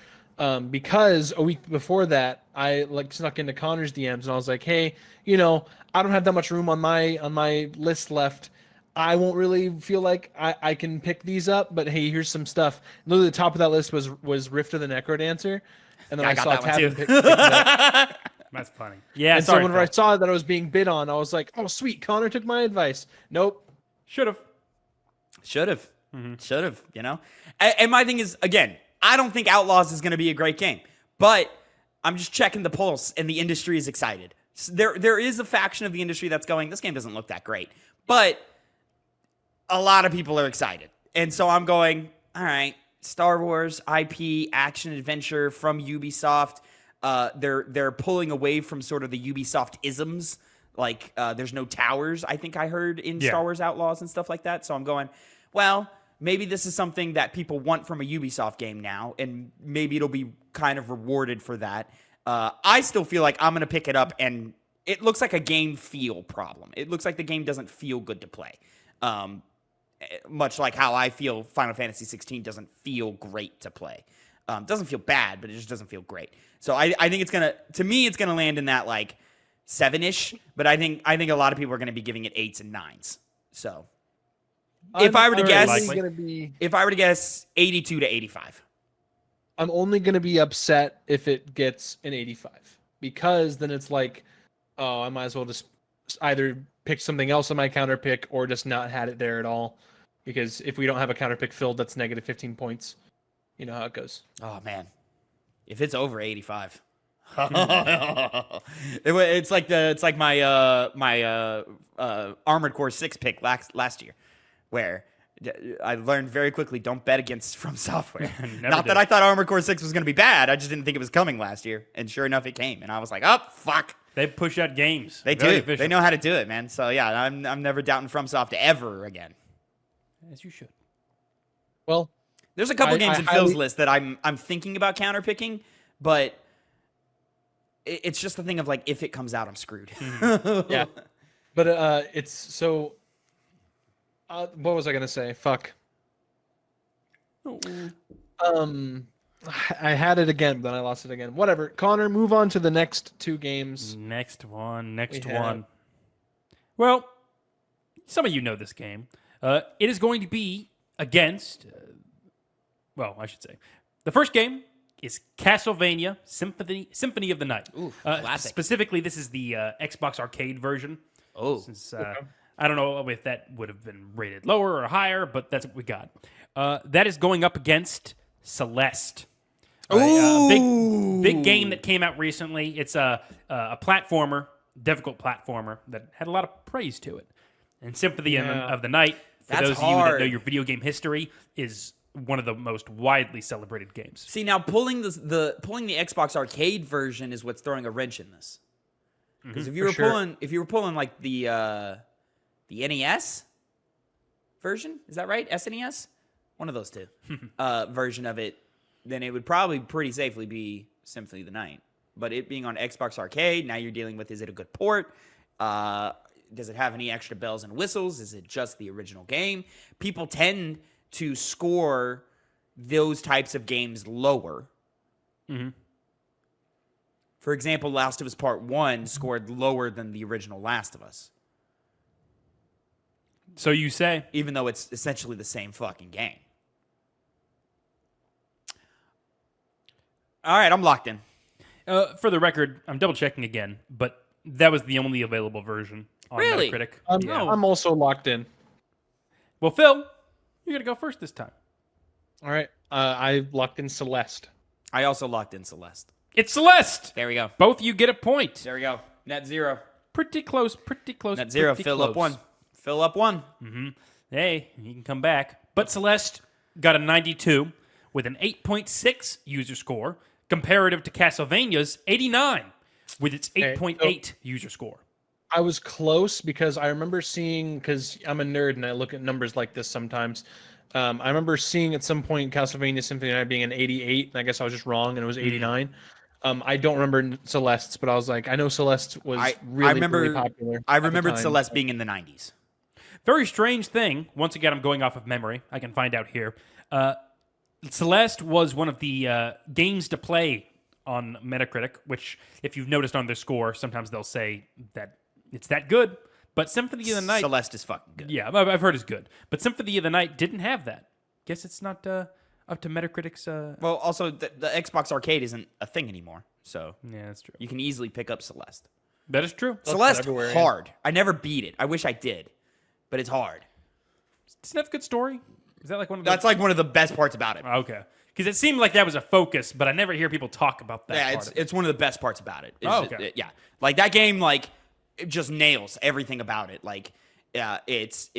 A: because a week before that I snuck into Connor's DMs and I was like, hey, I don't have that much room on my list left. I won't really feel like I can pick these up, but hey, here's some stuff. Literally, the top of that list was Rift of the Necrodancer, and then I saw Tavin pick it up.
B: That's funny. Yeah.
A: And so whenever I saw that I was being bid on, I was like, oh sweet, Connor took my advice. Nope.
B: Should have.
C: And my thing is, again, I don't think Outlaws is going to be a great game, but I'm just checking the pulse, and the industry is excited. There is a faction of the industry that's going, this game doesn't look that great, but a lot of people are excited. And so I'm going, all right, Star Wars IP action adventure from Ubisoft. They're pulling away from sort of the Ubisoft isms. Like there's no towers, I think I heard in Star Wars Outlaws and stuff like that. So I'm going, well, maybe this is something that people want from a Ubisoft game now, and maybe it'll be kind of rewarded for that. I still feel like I'm going to pick it up, and it looks like a game feel problem. It looks like the game doesn't feel good to play. Much like how I feel Final Fantasy 16 doesn't feel great to play. Doesn't feel bad, but it just doesn't feel great. So I think it's gonna land in that like 7-ish, but I think a lot of people are gonna be giving it 8s and 9s. So if I were to guess 82 to 85.
A: I'm only gonna be upset if it gets an 85, because then it's like, oh, I might as well just either pick something else on my counter pick or just not had it there at all. Because if we don't have a counter pick filled, that's negative 15 points. You know how it goes.
C: Oh man, if it's over 85, it's like my Armored Core 6 pick last year, where I learned very quickly, don't bet against From Software.
B: Never
C: Not
B: did.
C: that I thought Armored Core 6 was going to be bad. I just didn't think it was coming last year. And sure enough, it came. And I was like, oh, fuck.
B: They push out games.
C: They
B: Very
C: do.
B: efficient.
C: They know how to do it, man. So, yeah, I'm never doubting FromSoft ever again.
B: As you should.
A: Well,
C: There's a couple
A: I
C: games in
A: highly-
C: Phil's list that I'm thinking about counterpicking, but it's just the thing of, like, if it comes out, I'm screwed.
A: yeah. But it's so. What was I gonna say? Fuck. I had it again, but then I lost it again. Whatever. Connor, move on to the next two games.
B: Next one.
A: We have-
B: Well, some of you know this game. It is going to be against. Well, I should say, the first game is Castlevania Symphony of the Night.
C: Ooh, classic.
B: Specifically, this is the Xbox Arcade version.
C: Oh.
B: Since, I don't know if that would have been rated lower or higher, but that's what we got. That is going up against Celeste. Big game that came out recently. It's a platformer, difficult platformer that had a lot of praise to it. And Symphony of the Night, for
C: That's
B: those of you that
C: hard.
B: know your video game history, is one of the most widely celebrated games.
C: See, now pulling the Xbox Arcade version is what's throwing a wrench in this. Because if you were pulling like the NES version, is that right? SNES, one of those two version of it, then it would probably pretty safely be Symphony of the Night. But it being on Xbox Arcade, now you're dealing with: is it a good port? Does it have any extra bells and whistles? Is it just the original game? People tend to score those types of games lower.
B: Mm-hmm.
C: For example, Last of Us Part 1 scored lower than the original Last of Us,
B: So you say.
C: even though it's essentially the same fucking game. All right, I'm locked in.
B: For the record, I'm double checking again, but that was the only available version on
C: Really?
B: Metacritic.
A: I'm also locked in.
B: Well, Phil, you're gonna go first this time.
A: All right. I locked in Celeste.
C: I also locked in Celeste.
B: It's Celeste.
C: There we go.
B: Both you get a point.
C: There we go. Net zero.
B: Pretty close. Pretty close.
C: Net zero.
B: pretty
C: Fill
B: close.
C: up one. Fill up one.
B: Hey, you can come back. But Celeste got a 92 with an 8.6 user score, comparative to Castlevania's 89 with its 8.8 user score.
A: I was close because I remember seeing, because I'm a nerd and I look at numbers like this sometimes. I remember seeing at some point Castlevania Symphony of the Night being an 88, and I guess I was just wrong and it was 89. I don't remember Celeste's, but I was like, I know Celeste was really popular.
C: I
A: at the
C: remembered
A: time.
C: Celeste being in the 90s.
B: Very strange thing. Once again, I'm going off of memory. I can find out here. Celeste was one of the games to play on Metacritic, which, if you've noticed on their score, sometimes they'll say that it's that good. But Symphony of the Night...
C: Celeste is fucking good.
B: Yeah, I've heard is good. But Symphony of the Night didn't have that. Guess it's not up to Metacritic's...
C: Well, also, the Xbox Arcade isn't a thing anymore, so
B: Yeah, that's true.
C: you can easily pick up Celeste.
B: That is true.
C: Celeste,
A: everywhere, yeah.
C: hard. I never beat it. I wish I did, but it's hard.
B: Doesn't it have a good story? Is that like one of the...
C: That's like one of the best parts about it.
B: Okay. Because it seemed like that was a focus, but I never hear people talk about that
C: Yeah,
B: part of it.
C: it's one of the best parts about it.
B: Okay.
C: Yeah, like that game, like it just nails everything about it. Like, it's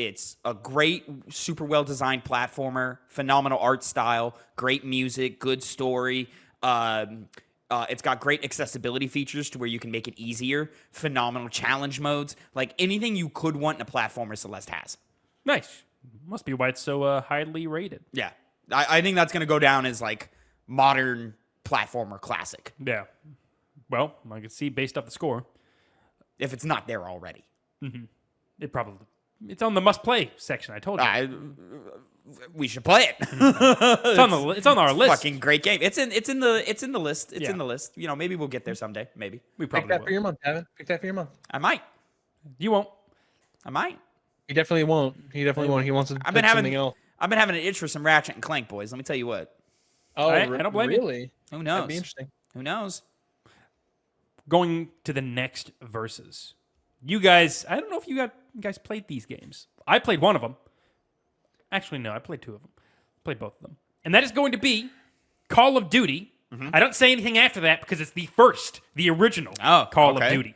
C: a great, super well designed platformer, phenomenal art style, great music, good story. It's got great accessibility features to where you can make it easier. Phenomenal challenge modes, like anything you could want in a platformer, Celeste has.
B: Nice. Must be why it's so highly rated.
C: Yeah, I think that's gonna go down as like modern platformer classic
B: Yeah. Well, I can see based off the score,
C: if it's not there already.
B: it probably... It's on the must-play section, I told you.
C: We should play it.
B: It's on our list.
C: Fucking great game. It's in the list. It's
B: Yeah.
C: in the list. You know, maybe we'll get there someday. Maybe
B: We
A: Pick
B: probably
A: that
B: will.
A: for your month, Tavin. Pick that for your month.
C: I might.
B: You won't.
A: He definitely won't. He definitely won't. He wants to
C: I've
A: pick
C: been
A: something else.
C: having an itch for some Ratchet and Clank, boys. Let me tell you what.
A: Oh,
B: I don't blame you.
A: really?
C: Who
A: That'd
C: knows?
A: be interesting.
C: Who knows?
B: Going to the next verses. You guys, I don't know if you guys played these games. I played one of them. Actually, no, I played two of them. Played both of them. And that is going to be Call of Duty. I don't say anything after that because it's the original Call of
C: okay.
B: Duty.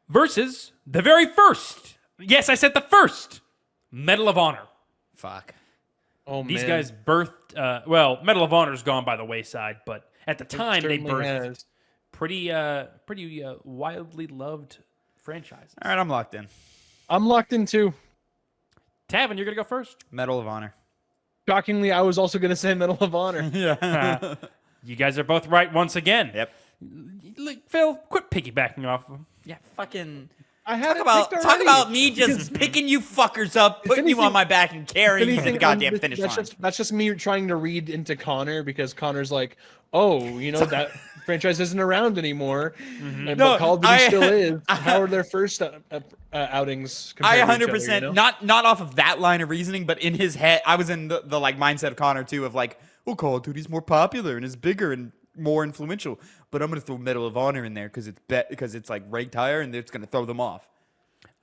B: Versus the very first, yes, I said the first, Medal of Honor
C: Fuck.
A: Oh
B: These
A: man.
B: guys birthed. Well, Medal of Honor's gone by the wayside, but at the time they
A: certainly
B: birthed
A: has.
B: pretty wildly loved franchises.
C: All right, I'm locked in.
A: I'm locked in too.
B: Tavin, you're gonna go first.
C: Medal of Honor.
A: Shockingly, I was also going to say Medal of Honor.
C: Yeah.
B: You guys are both right once again.
C: Yep.
B: Look, Phil, quit piggybacking off of him.
C: Yeah. Fucking.
A: I had
C: Talk
A: it picked
C: about
A: already.
C: me just picking you fuckers up, putting you
A: anything-
C: on my back, and carrying you to the goddamn finish line.
A: That's just me trying to read into Connor because Connor's like, oh, that franchise isn't around anymore. And,
C: No,
A: but Call of Duty
C: I-
A: still is. How are their first outings
C: I
A: compared to each
C: 100%
A: other,
C: not off of that line of reasoning, but in his head, I was in the like mindset of Connor too, of like, well, Call of Duty's more popular and is bigger and more influential, but I'm gonna throw Medal of Honor in there because it's like ranked higher and it's gonna throw them off.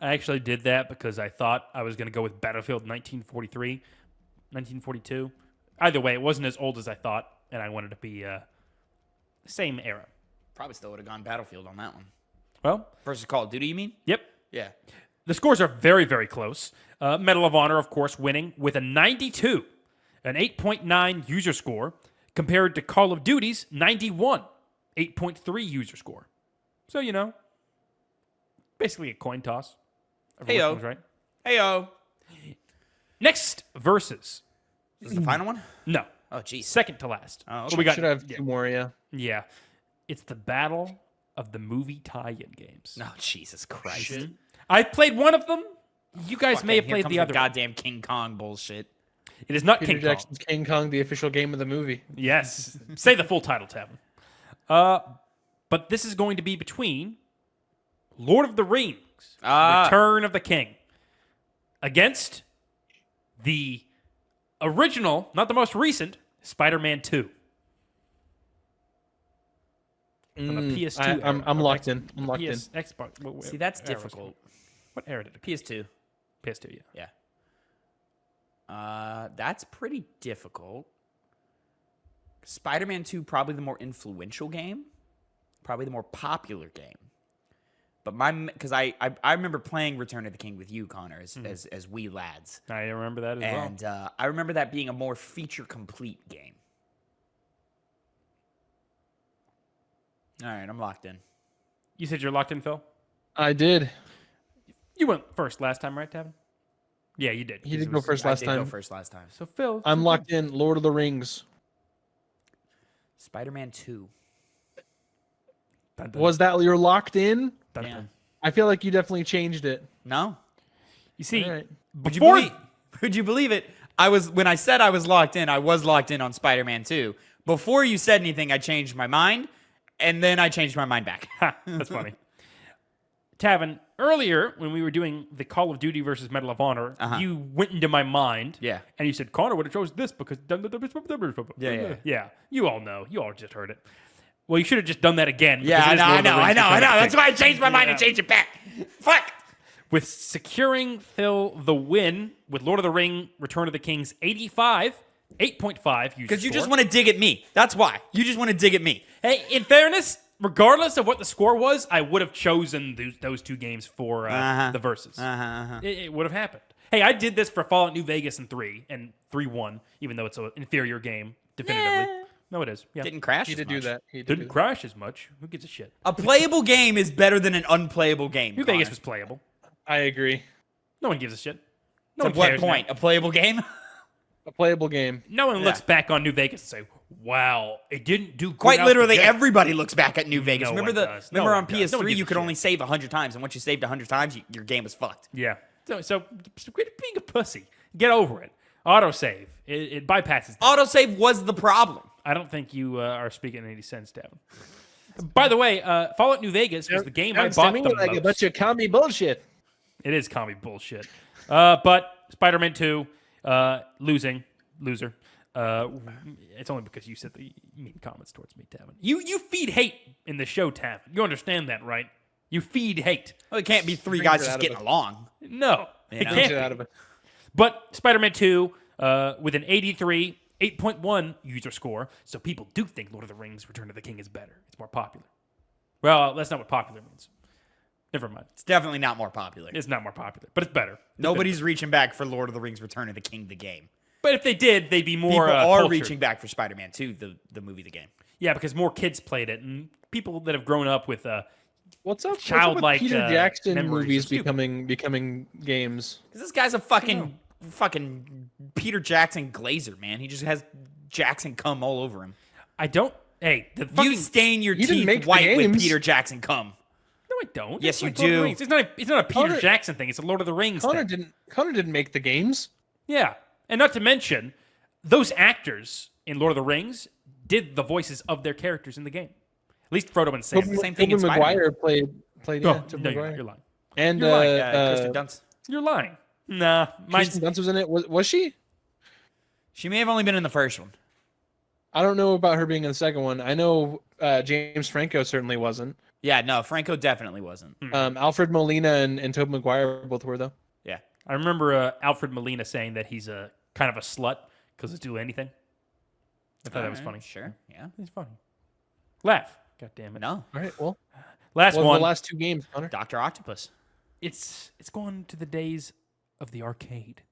B: I actually did that because I thought I was going to go with Battlefield 1943, 1942. Either way, it wasn't as old as I thought, and I wanted to be same era.
C: Probably still would have gone Battlefield on that one
B: Well,
C: versus Call of Duty. You mean?
B: yep.
C: Yeah.
B: The scores are very, very close. Medal of Honor, of course, winning with a 92, an 8.9 user score, compared to Call of Duty's 91, 8.3 user score. So, basically a coin toss.
C: Heyo.
B: Everyone was right.
C: Heyo.
B: Next, versus.
C: This is the final one.
B: No.
C: Oh, jeez.
B: Second to last.
C: Oh,
B: So we got,
A: Should have two more, yeah.
B: yeah. It's the battle of the movie tie-in games.
C: Oh, Jesus Christ.
B: I've played one of them. You guys may have
C: Here
B: played
C: comes
B: the other one.
C: goddamn King Kong bullshit.
B: It is not
A: Peter
B: King Kong.
A: Jackson's King Kong, the official game of the movie.
B: Yes. Say the full title, Tavin. But this is going to be between Lord of the Rings, Return of the King, against the original, not the most recent, Spider-Man 2. From the PS2 era.
A: I'm
B: Or
A: locked in. I'm locked in.
B: Xbox.
C: See, that's
B: era was it?
C: difficult.
B: What era did it come?
C: PS2.
B: PS2, yeah.
C: Yeah. That's pretty difficult. Spider-Man 2, probably the more influential game, probably the more popular game. But because I remember playing Return of the King with you, Connor, as wee lads,
B: I remember that as well.
C: and I remember that being a more feature complete game. All right, I'm locked in.
B: You said you're locked in, Phil?
A: I did.
B: You went first last time, right, Tavin? Yeah, you did.
A: He did go first
C: I
A: last
C: did go
A: time.
C: first last time.
B: So, Phil.
A: I'm locked in. Lord of the Rings.
C: Spider-Man 2.
B: Dun, dun,
A: Was that you're locked in?
B: dun,
C: Yeah.
B: dun.
A: I feel like you definitely changed it.
C: No?
B: You see,
A: All right.
C: Would you
B: before
C: believe? Would you believe it? When I said I was locked in on Spider-Man 2. Before you said anything, I changed my mind, and then I changed my mind back.
B: Ha, that's funny. Tavin, earlier when we were doing the Call of Duty versus Medal of Honor, you went into my mind.
C: Yeah.
B: And you said, Connor would have chose this because.
C: Yeah.
B: Yeah. You all know. You all just heard it. Well, you should have just done that again.
C: Yeah,
B: because it is
C: I
B: Lord of the
C: know.
B: Rings Return of the
C: That's
B: King.
C: why I changed my mind and changed it back. Fuck.
B: With securing Phil the win with Lord of the Ring Return of the King's 8.5 user
C: Because you just
B: score.
C: want to dig at me. That's why. You just want to dig at me.
B: Hey, in fairness, regardless of what the score was, I would have chosen those two games for the verses. It would have happened. Hey, I did this for Fallout New Vegas in 3, and 3 won, even though it's an inferior game, definitively. No, it is. Yeah.
C: Didn't crash.
A: He
C: as
A: did do
C: much.
A: that. He did
B: Didn't
A: do that.
B: crash as much. Who gives a shit?
C: A playable game is better than an unplayable game.
B: New Vegas was playable.
A: I agree.
B: No one gives a shit. No
C: At
B: one
C: what
B: cares
C: point?
B: now.
C: A playable game?
A: A playable game.
B: No one looks
C: Yeah.
B: back on New Vegas and say, "Wow, it didn't do good
C: Quite
B: out
C: literally,
B: the gate."
C: everybody looks back at New Vegas.
B: No
C: remember
B: one does. No
C: remember
B: one
C: on
B: does. No one
C: PS3,
B: gives
C: you
B: a
C: could
B: shit.
C: only save 100 times, and once you saved 100 times, your game was fucked.
B: Yeah. So quit being a pussy. Get over it. Autosave. It bypasses that.
C: Autosave was the problem.
B: I don't think you are speaking in any sense, Devin. By the way, Fallout New Vegas was the game I bought the
A: like a
B: most.
A: bunch of commie bullshit.
B: It is commie bullshit. But Spider-Man 2, loser. It's only because you said the mean comments towards me, Tavin. You feed hate in the show, Tavin. You understand that, right? You feed hate.
C: Well, it can't be three
A: Brings
C: guys
A: it
C: just
A: out of
C: getting
A: us.
C: along.
B: No, it
C: know?
B: can't
A: Brings
B: be.
A: it out of it.
B: But Spider-Man 2, with an 83, 8.1 user score, so people do think Lord of the Rings Return of the King is better. It's more popular. Well, that's not what popular means. Never mind.
C: It's definitely not more popular.
B: It's not more popular, but it's better.
C: Nobody's reaching back for Lord of the Rings: Return of the King, the game.
B: But if they did, they'd be more.
C: People are
B: cultured.
C: reaching back for Spider-Man 2, the movie, the game.
B: Yeah, because more kids played it, and people that have grown up with
A: What's up?
B: Childlike,
A: What's up with Peter Jackson
B: memories
A: movies
B: of stupid.
A: becoming games?
C: Because this guy's a fucking Peter Jackson glazer, man. He just has Jackson cum all over him.
B: I don't. Hey, the fucking,
C: You stain your
A: You didn't make
C: teeth
A: the
C: white with
A: games.
C: Peter Jackson cum.
B: No, I don't.
C: Yes,
B: It's
C: you
B: Lord of the
C: do.
B: Rings. It's not a Peter
A: Connor-
B: Jackson thing. It's a Lord of the Rings thing.
A: Connor didn't make the games.
B: Yeah, and not to mention, those actors in Lord of the Rings did the voices of their characters in the game. At least Frodo and Sam.
C: Same thing in
A: Tobey
C: Spider-Man.
A: Maguire played. Yeah,
B: Oh,
A: Tobey
B: no,
A: Maguire.
B: you're lying.
A: And
B: You're lying,
C: Kirsten Dunst.
B: You're lying. Nah, mine's
A: Kirsten Dunst was in it. Was she?
C: She may have only been in the first one.
A: I don't know about her being in the second one. I know James Franco certainly wasn't.
C: Yeah, no, Franco definitely wasn't.
A: Alfred Molina and Tobey Maguire both were though.
C: Yeah.
B: I remember Alfred Molina saying that he's a kind of a slut because he'll do anything. I thought that was funny.
C: Sure, yeah.
B: It's funny. Laugh. God damn it.
C: No,
A: All right. Well,
B: Last
A: what were
B: one.
A: the last two games, Connor?
C: Dr. Octopus.
B: It's going to the days of the arcade.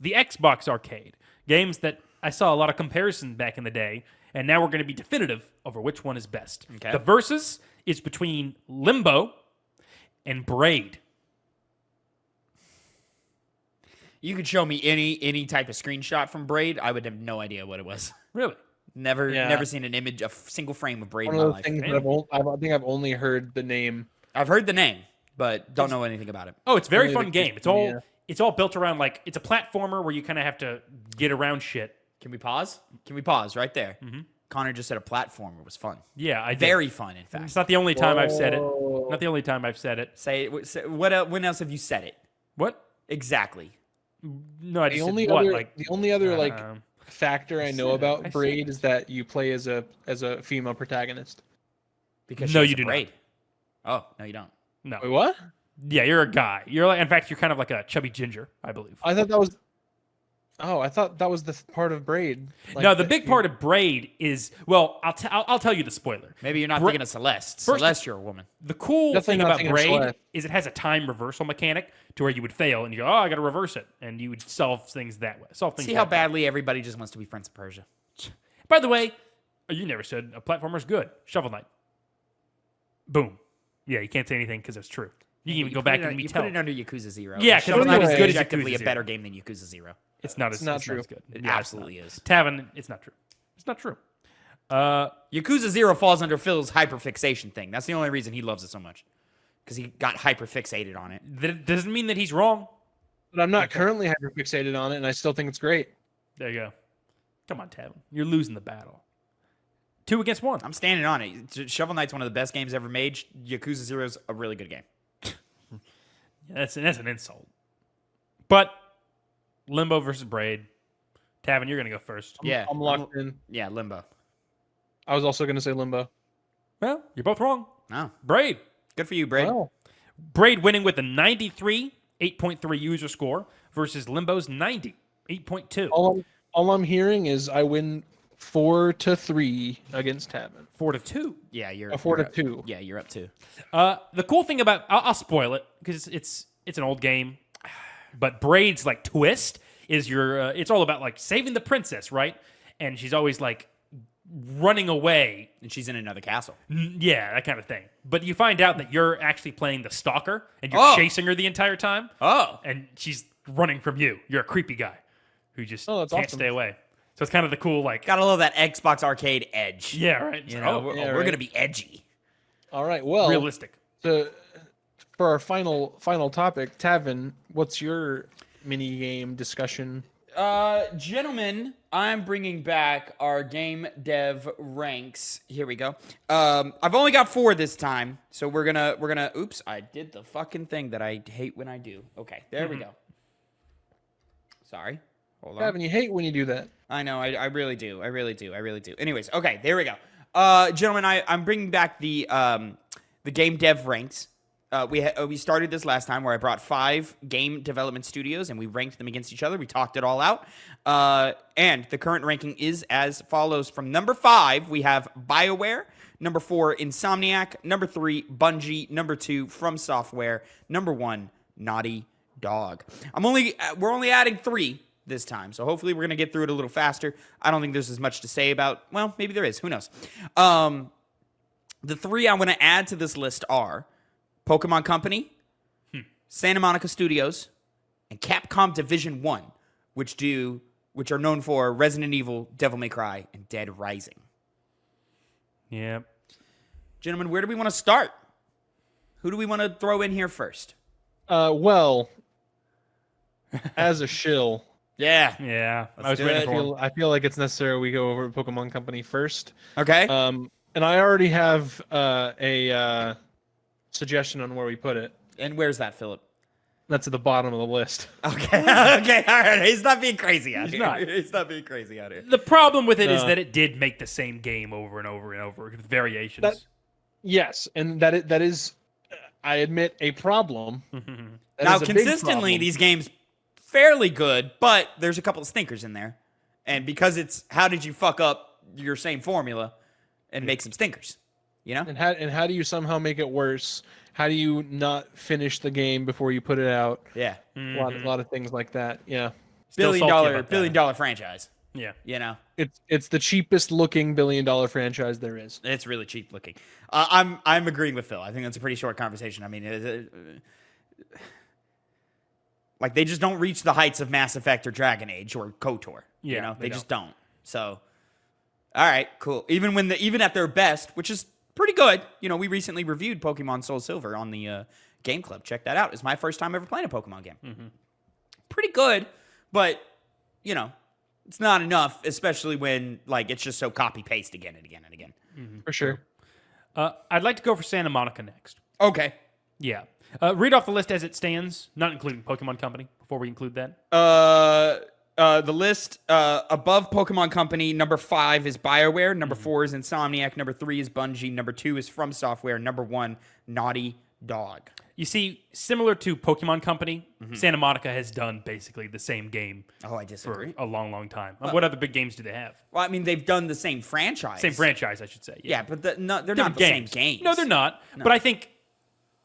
B: The Xbox arcade. Games that I saw a lot of comparison back in the day, and now we're going to be definitive over which one is best.
C: Okay.
B: The versus is between Limbo and Braid.
C: You could show me any type of screenshot from Braid, I would have no idea what it was.
B: Really?
C: Never seen an image, a single frame of Braid
A: One
C: in my
A: of the
C: life.
A: things that I think I've only heard the name.
C: I've heard the name, but don't know anything about it.
B: Oh, it's a very
A: Only
B: fun
A: the
B: game.
A: kids
B: It's
A: can,
B: all
A: yeah.
B: it's all built around it's a platformer where you kind of have to get around shit.
C: Can we pause? Can we pause right there? Mm-hmm. Connor just said a platformer was fun.
B: Yeah, I did.
C: Very fun, in fact.
B: It's not the only time I've said it.
A: Whoa.
B: Not the only time I've said it.
C: Say what? When else have you said it?
B: What?
C: Exactly.
B: No, I just
A: The
B: said
A: only
B: what?
A: other the only other factor I know
B: said it.
A: about
B: I said
A: Braid
B: it.
A: is that you play as a female protagonist.
C: Because
B: No,
C: she has
B: you
C: a
B: do not.
C: braid. Oh no, you don't.
B: No.
A: Wait, what?
B: Yeah, you're a guy. In fact, you're kind of like a chubby ginger, I believe.
A: I thought that was. Oh, I thought that was the part of Braid.
B: No, the big part of Braid is I'll tell you the spoiler.
C: Maybe you're not
B: Bra-
C: thinking of Celeste.
B: First-
C: Celeste, you're a woman.
B: The cool
A: Definitely
B: thing
A: not
B: about
A: thinking of
B: Braid
A: Celeste.
B: is it has a time reversal mechanic to where you would fail and you go, oh, I got to reverse it, and you would solve things that way.
C: See how badly everybody just wants to be Prince of Persia.
B: By the way, you never said a platformer's good. Shovel Knight. Boom. Yeah, you can't say anything because it's true. You can even go back and
C: you
B: tell.
C: put it under Yakuza 0.
B: Yeah, 'cause
C: Shovel
A: it's
C: Knight
A: not
C: is
A: as good
B: as
C: objectively
B: Yakuza
C: a
B: 0.
C: better game than Yakuza 0.
B: It's not
A: not
B: as
A: true.
B: good.
C: It
B: Yeah,
C: absolutely is.
B: Tavin, it's not true. It's not true.
C: Yakuza 0 falls under Phil's hyperfixation thing. That's the only reason he loves it so much. Because he got hyperfixated on it.
B: That doesn't mean that he's wrong.
A: But I'm not currently hyperfixated on it, and I still think it's great.
B: There you go. Come on, Tavin. You're losing the battle. 2 against 1.
C: I'm standing on it. Shovel Knight's one of the best games ever made. Yakuza 0 is a really good game.
B: Yeah, that's an insult. But Limbo versus Braid. Tavin, you're going to go first.
C: Yeah.
A: I'm locked in.
C: Yeah, Limbo.
A: I was also going to say Limbo.
B: Well, you're both wrong.
C: Oh,
B: Braid.
C: good for you, Braid.
A: Wow.
B: Braid winning with a 93, 8.3 user score versus Limbo's 90, 8.2.
A: All I'm hearing is I win 4-3 against Tavin.
B: 4-2.
C: Yeah, you're
A: A 4
C: you're
A: to
C: up.
A: 2.
C: Yeah, you're up 2.
B: The cool thing about I'll spoil it because it's an old game, but Braid's twist is it's all about saving the princess, right? And she's always running away.
C: And she's in another castle.
B: Yeah, that kind of thing. But you find out that you're actually playing the stalker and you're
C: Oh.
B: chasing her the entire time.
C: Oh.
B: And she's running from you. You're a creepy guy who just
A: Oh, that's
B: can't
A: awesome.
B: stay away. So it's kind of the cool
C: Gotta love that Xbox Arcade edge.
B: yeah, right.
C: You know, we're
A: yeah,
C: we're
A: right.
C: gonna be edgy.
A: All right. Well,
B: realistic.
A: for our final topic, Tavin, what's your mini game discussion?
C: Gentlemen, I'm bringing back our game dev ranks. Here we go. I've only got 4 this time, so we're gonna. Oops, I did the fucking thing that I hate when I do. Okay, there we go. Sorry, hold on.
A: Tavin, you hate when you do that.
C: I know, I really do. I really do. Anyways, okay, there we go. Gentlemen, I'm bringing back the game dev ranks. We started this last time where I brought 5 game development studios and we ranked them against each other. We talked it all out. And the current ranking is as follows. From number 5, we have BioWare. Number 4, Insomniac. Number 3, Bungie. Number 2, From Software. Number 1, Naughty Dog. We're only adding 3 this time, so hopefully we're gonna get through it a little faster. I don't think there's as much to say about. Well, maybe there is. Who knows? The 3 I want to add to this list are Pokemon Company, Santa Monica Studios, and Capcom Division 1, which are known for Resident Evil, Devil May Cry, and Dead Rising.
B: Yep.
C: Gentlemen, where do we want to start? Who do we want to throw in here first?
A: Well, as a shill,
C: Yeah.
B: Yeah.
C: Let's
B: I was
C: do
B: waiting
C: it.
B: for him.
A: I feel like it's necessary we go over Pokemon Company first.
C: Okay.
A: And I already have a suggestion on where we put it.
C: And where's that, Philip?
A: That's at the bottom of the list.
C: Okay. Okay. All right. He's not being crazy out
B: He's
C: here.
B: not.
C: He's not being crazy out here.
B: The problem with it is
A: No.
B: that it did make the same game over and over and over with variations.
A: Yes, and that is, I admit, a problem. That
C: Now,
A: is a big
C: consistently,
A: problem.
C: these games fairly good, but there's a couple of stinkers in there. And because it's how did you fuck up your same formula and make some stinkers? You know?
A: And how do you somehow make it worse? How do you not finish the game before you put it out?
C: Yeah.
A: A lot of things like that. Yeah,
B: Still salty about that.
C: billion dollar franchise.
B: Yeah.
C: You know?
A: it's the cheapest looking $1 billion franchise there is.
C: It's really cheap looking. I'm agreeing with Phil. I think that's a pretty short conversation. I mean, like they just don't reach the heights of Mass Effect or Dragon Age or KOTOR.
B: Yeah,
C: you know,
B: they
C: they just don't. So, all right, cool. Even at their best, which is pretty good. You know, we recently reviewed Pokemon Soul Silver on the Game Club. Check that out. It's my first time ever playing a Pokemon game. Pretty good, but you know, it's not enough, especially when like it's just so copy paste again and again and again.
A: For sure.
B: I'd like to go for Santa Monica next.
C: Okay.
B: Yeah. Read off the list as it stands, not including Pokemon Company, before we include that.
C: The list above Pokemon Company, number 5 is BioWare, number 4 is Insomniac, number 3 is Bungie, number 2 is From Software, number 1, Naughty Dog.
B: You see, similar to Pokemon Company, Santa Monica has done basically the same game
C: Oh, I
B: for
C: disagree.
B: a long, long time. What other big games do they have?
C: Well, I mean, they've done the same franchise.
B: Same franchise, I should say.
C: Yeah, but they're not
B: Different
C: the same games.
B: No, they're not. But I think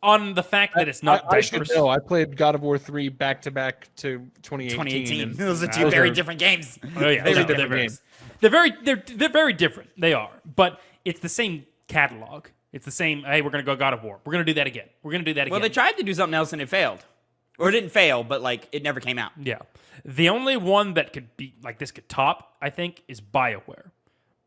B: on the fact that it's not
A: I should
B: diverse.
A: know. I played God of War 3 back to back to 2018.
C: 2018.
A: and
C: Those are two
A: those
C: very
A: are-
C: different games.
B: Oh, yeah.
C: Very
B: No,
C: different
B: they're
C: games.
B: They're very different. They are. But it's the same catalog. It's the same, hey, we're going to go God of War. We're going to do that again. We're going to do that again.
C: Well, they tried to do something else and it failed. Or it didn't fail, but like it never came out.
B: Yeah. The only one that could be like this could top, I think, is BioWare.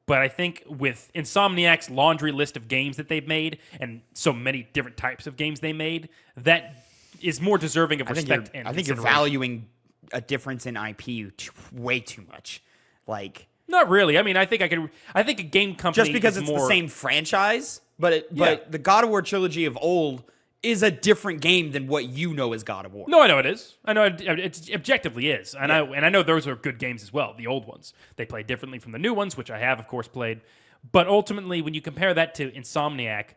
B: But I think with Insomniac's laundry list of games that they've made and so many different types of games they made, that is more deserving of respect and
C: I think you're
B: consideration.
C: valuing a difference in IP way too much. Like
B: Not really. I mean, I think a game company
C: just because
B: is
C: it's
B: more,
C: the same franchise, but the God of War trilogy of old is a different game than what you know as God of War.
B: No, I know it is. I know it objectively is, and I know those are good games as well. The old ones, they play differently from the new ones, which I have, of course, played. But ultimately, when you compare that to Insomniac,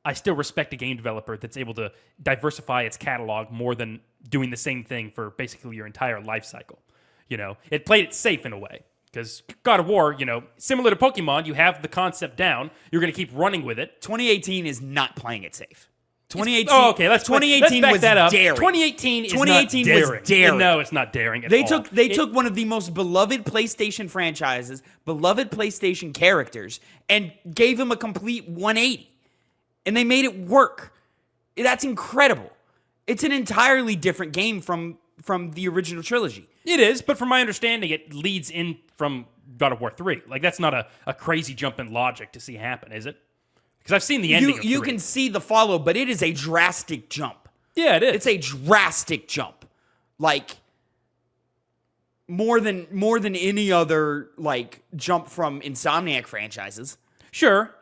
B: I still respect a game developer that's able to diversify its catalog more than doing the same thing for basically your entire life cycle. You know, it played it safe in a way. Because God of War, you know, similar to Pokemon, you have the concept down. You're going to keep running with it.
C: 2018 is not playing it safe. 2018.
B: Oh, okay. Let's
C: 2018
B: back
C: was
B: that up.
C: daring.
B: 2018 is
C: 2018
B: not
C: was
B: daring.
C: daring.
B: No, it's not daring at
C: They
B: all.
C: took one of the most beloved PlayStation franchises, beloved PlayStation characters, and gave him a complete 180. And they made it work. That's incredible. It's an entirely different game from the original trilogy.
B: It is, but from my understanding, it leads in from God of War 3. Like, that's not a crazy jump in logic to see happen, is it? Because I've seen the ending of 3.
C: You can see the follow, but it is a drastic jump.
B: Yeah, it is.
C: It's a drastic jump. Like more than any other like jump from Insomniac franchises.
B: Sure.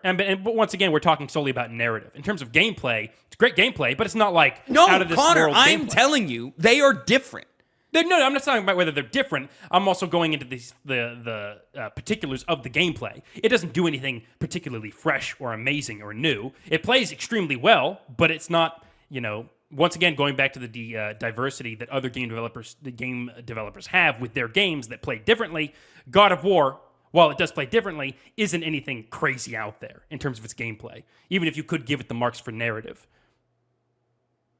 B: But once again, we're talking solely about narrative. In terms of gameplay, it's great gameplay, but it's not like
C: No,
B: out of this
C: Connor,
B: world
C: I'm
B: gameplay.
C: telling you, they are different.
B: No, I'm not talking about whether they're different. I'm also going into the particulars of the gameplay. It doesn't do anything particularly fresh or amazing or new. It plays extremely well, but it's not, you know, once again, going back to the diversity that other game developers have with their games that play differently. God of War, while it does play differently, isn't anything crazy out there in terms of its gameplay. Even if you could give it the marks for narrative.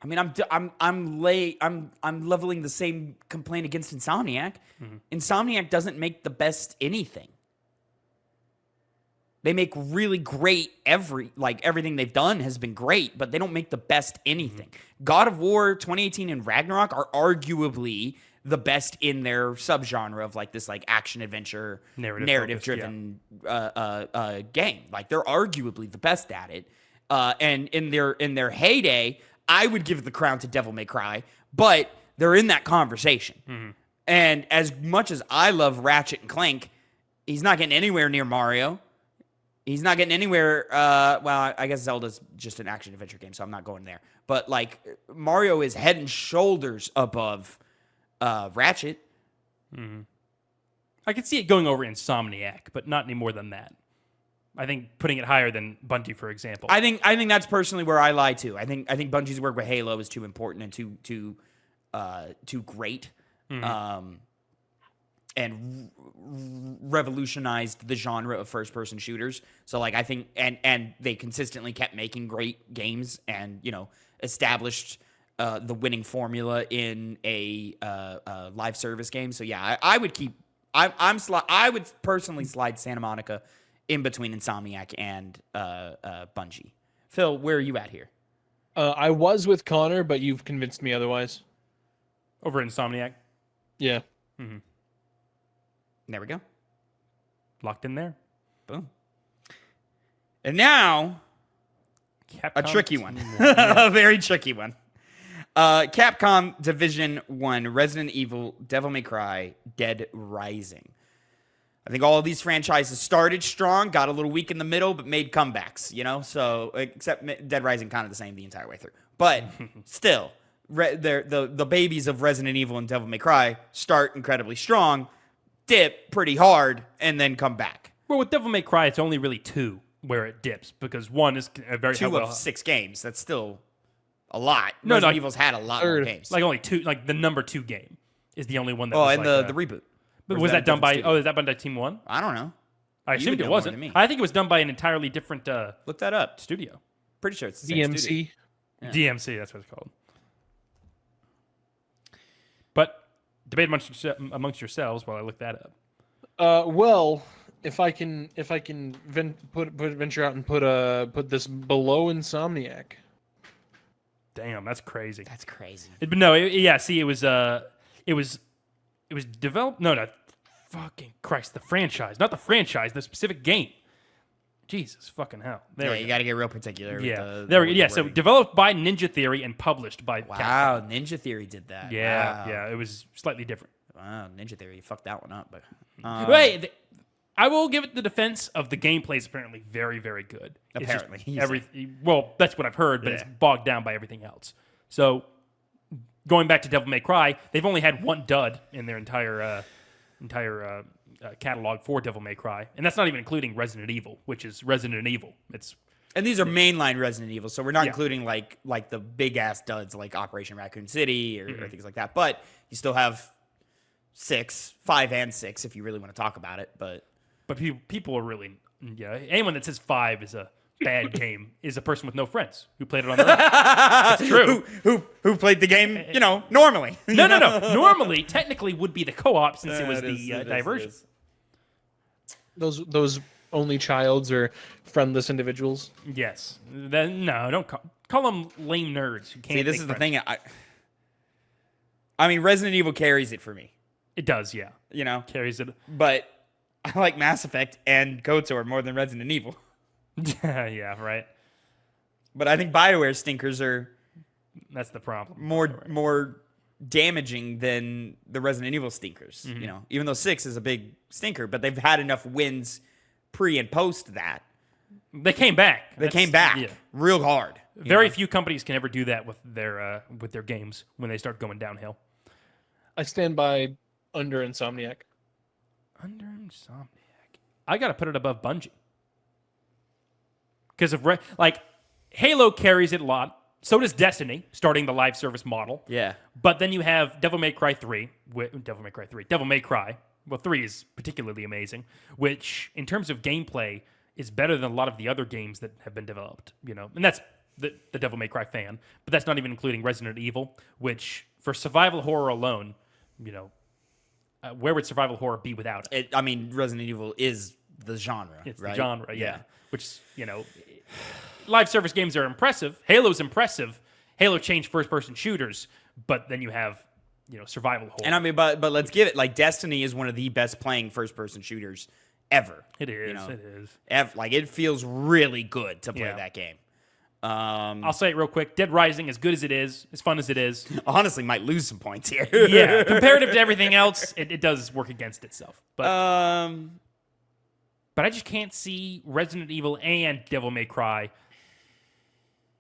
C: I mean, I'm leveling the same complaint against Insomniac. Insomniac doesn't make the best anything. They make really great everything they've done has been great, but they don't make the best anything. God of War 2018 and Ragnarok are arguably the best in their subgenre of like this like action adventure narrative driven game. Like they're arguably the best at it. And in their heyday, I would give the crown to Devil May Cry, but they're in that conversation. And as much as I love Ratchet and Clank, he's not getting anywhere near Mario. He's not getting anywhere. Well, I guess Zelda's just an action adventure game, so I'm not going there. But like Mario is head and shoulders above Ratchet.
B: I could see it going over Insomniac, but not any more than that. I think putting it higher than Bungie, for example.
C: I think that's personally where I lie too. I think Bungie's work with Halo is too important and too great. And revolutionized the genre of first-person shooters. So, like, I think, and they consistently kept making great games, and established the winning formula in a live service game. So, yeah, I would keep. I would personally slide Santa Monica in between Insomniac and Bungie. Phil, where are you at here?
A: I was with Connor, but you've convinced me otherwise.
B: Over Insomniac.
A: Yeah.
C: There we go.
B: Locked in there.
C: Boom. And now,
B: Capcom
C: a tricky one. A very tricky one. Capcom Division 1, Resident Evil, Devil May Cry, Dead Rising. I think all of these franchises started strong, got a little weak in the middle, but made comebacks, So, except Dead Rising kind of the same the entire way through. But still, the babies of Resident Evil and Devil May Cry start incredibly strong, dip pretty hard, and then come back.
B: Well, with Devil May Cry, it's only really 2 where it dips, because 1 is a very
C: 2 of 6 games. That's still a lot.
B: No,
C: Resident Evil's had a lot more games.
B: Like only 2, like the number 2 game is the only one that.
C: And the reboot.
B: But was that done by? Studio? Oh, is that done by Team 1?
C: I don't know.
B: I assumed it wasn't. I think it was done by an entirely different.
C: Look that up.
B: Studio.
C: Pretty sure it's the same
A: DMC.
C: studio.
B: Yeah. DMC. That's what it's called. But debate amongst yourselves while I look that up.
A: Well, if I can venture out and put this below Insomniac.
B: Damn, that's crazy.
C: That's crazy.
B: But no, see, it was developed. No, fucking Christ, the franchise, not the franchise, the specific game. Jesus fucking hell.
C: There you got to get real particular.
B: Yeah,
C: with
B: So developed by Ninja Theory and published by.
C: Wow,
B: Capcom.
C: Ninja Theory did that.
B: Yeah,
C: wow.
B: Yeah, it was slightly different.
C: Wow, Ninja Theory fucked that one up, but.
B: Wait, I will give it the defense of the gameplay is apparently very, very good.
C: Apparently,
B: well, that's what I've heard, but it's bogged down by everything else. So, going back to Devil May Cry, they've only had one dud in their entire catalog for Devil May Cry, and that's not even including Resident Evil, which is Resident Evil.
C: And these are mainline Resident Evil, so we're not including like the big ass duds like Operation Raccoon City or things like that. But you still have 5 and 6 if you really want to talk about it. But
B: people are really anyone that says 5 is a bad game is a person with no friends who played it on their own. That's true.
C: Who played the game, normally.
B: No. Normally, technically, would be the co-op since it was the diversion.
A: Those only childs or friendless individuals.
B: Yes. Then no, don't call them lame nerds who can't.
C: See, this is the thing. I mean, Resident Evil carries it for me.
B: It does, yeah.
C: Carries it. But I like Mass Effect and KOTOR more than Resident Evil.
B: Yeah, right.
C: But I think BioWare stinkers are.
B: That's the problem.
C: More damaging than the Resident Evil stinkers. Even though 6 is a big stinker, but they've had enough wins pre and post that.
B: They came back.
C: They came back real hard.
B: Very few companies can ever do that with their games when they start going downhill.
A: I stand by under Insomniac.
B: Under Insomniac. I got to put it above Bungie. Because of Halo carries it a lot. So does Destiny, starting the live service model.
C: Yeah.
B: But then you have Devil May Cry, well, 3 is particularly amazing, which in terms of gameplay is better than a lot of the other games that have been developed, and that's the Devil May Cry fan, but that's not even including Resident Evil, which for survival horror alone, where would survival horror be without it?
C: Resident Evil is the genre,
B: It's
C: right?
B: the genre, yeah. Which, live service games are impressive. Halo's impressive. Halo changed first-person shooters, but then you have, survival horror.
C: And but let's give it, like, Destiny is one of the best playing first-person shooters ever.
B: It is, it is.
C: It feels really good to play that game.
B: I'll say it real quick. Dead Rising, as good as it is, as fun as it is.
C: Honestly, might lose some points here.
B: Yeah, comparative to everything else, it does work against itself. But I just can't see Resident Evil and Devil May Cry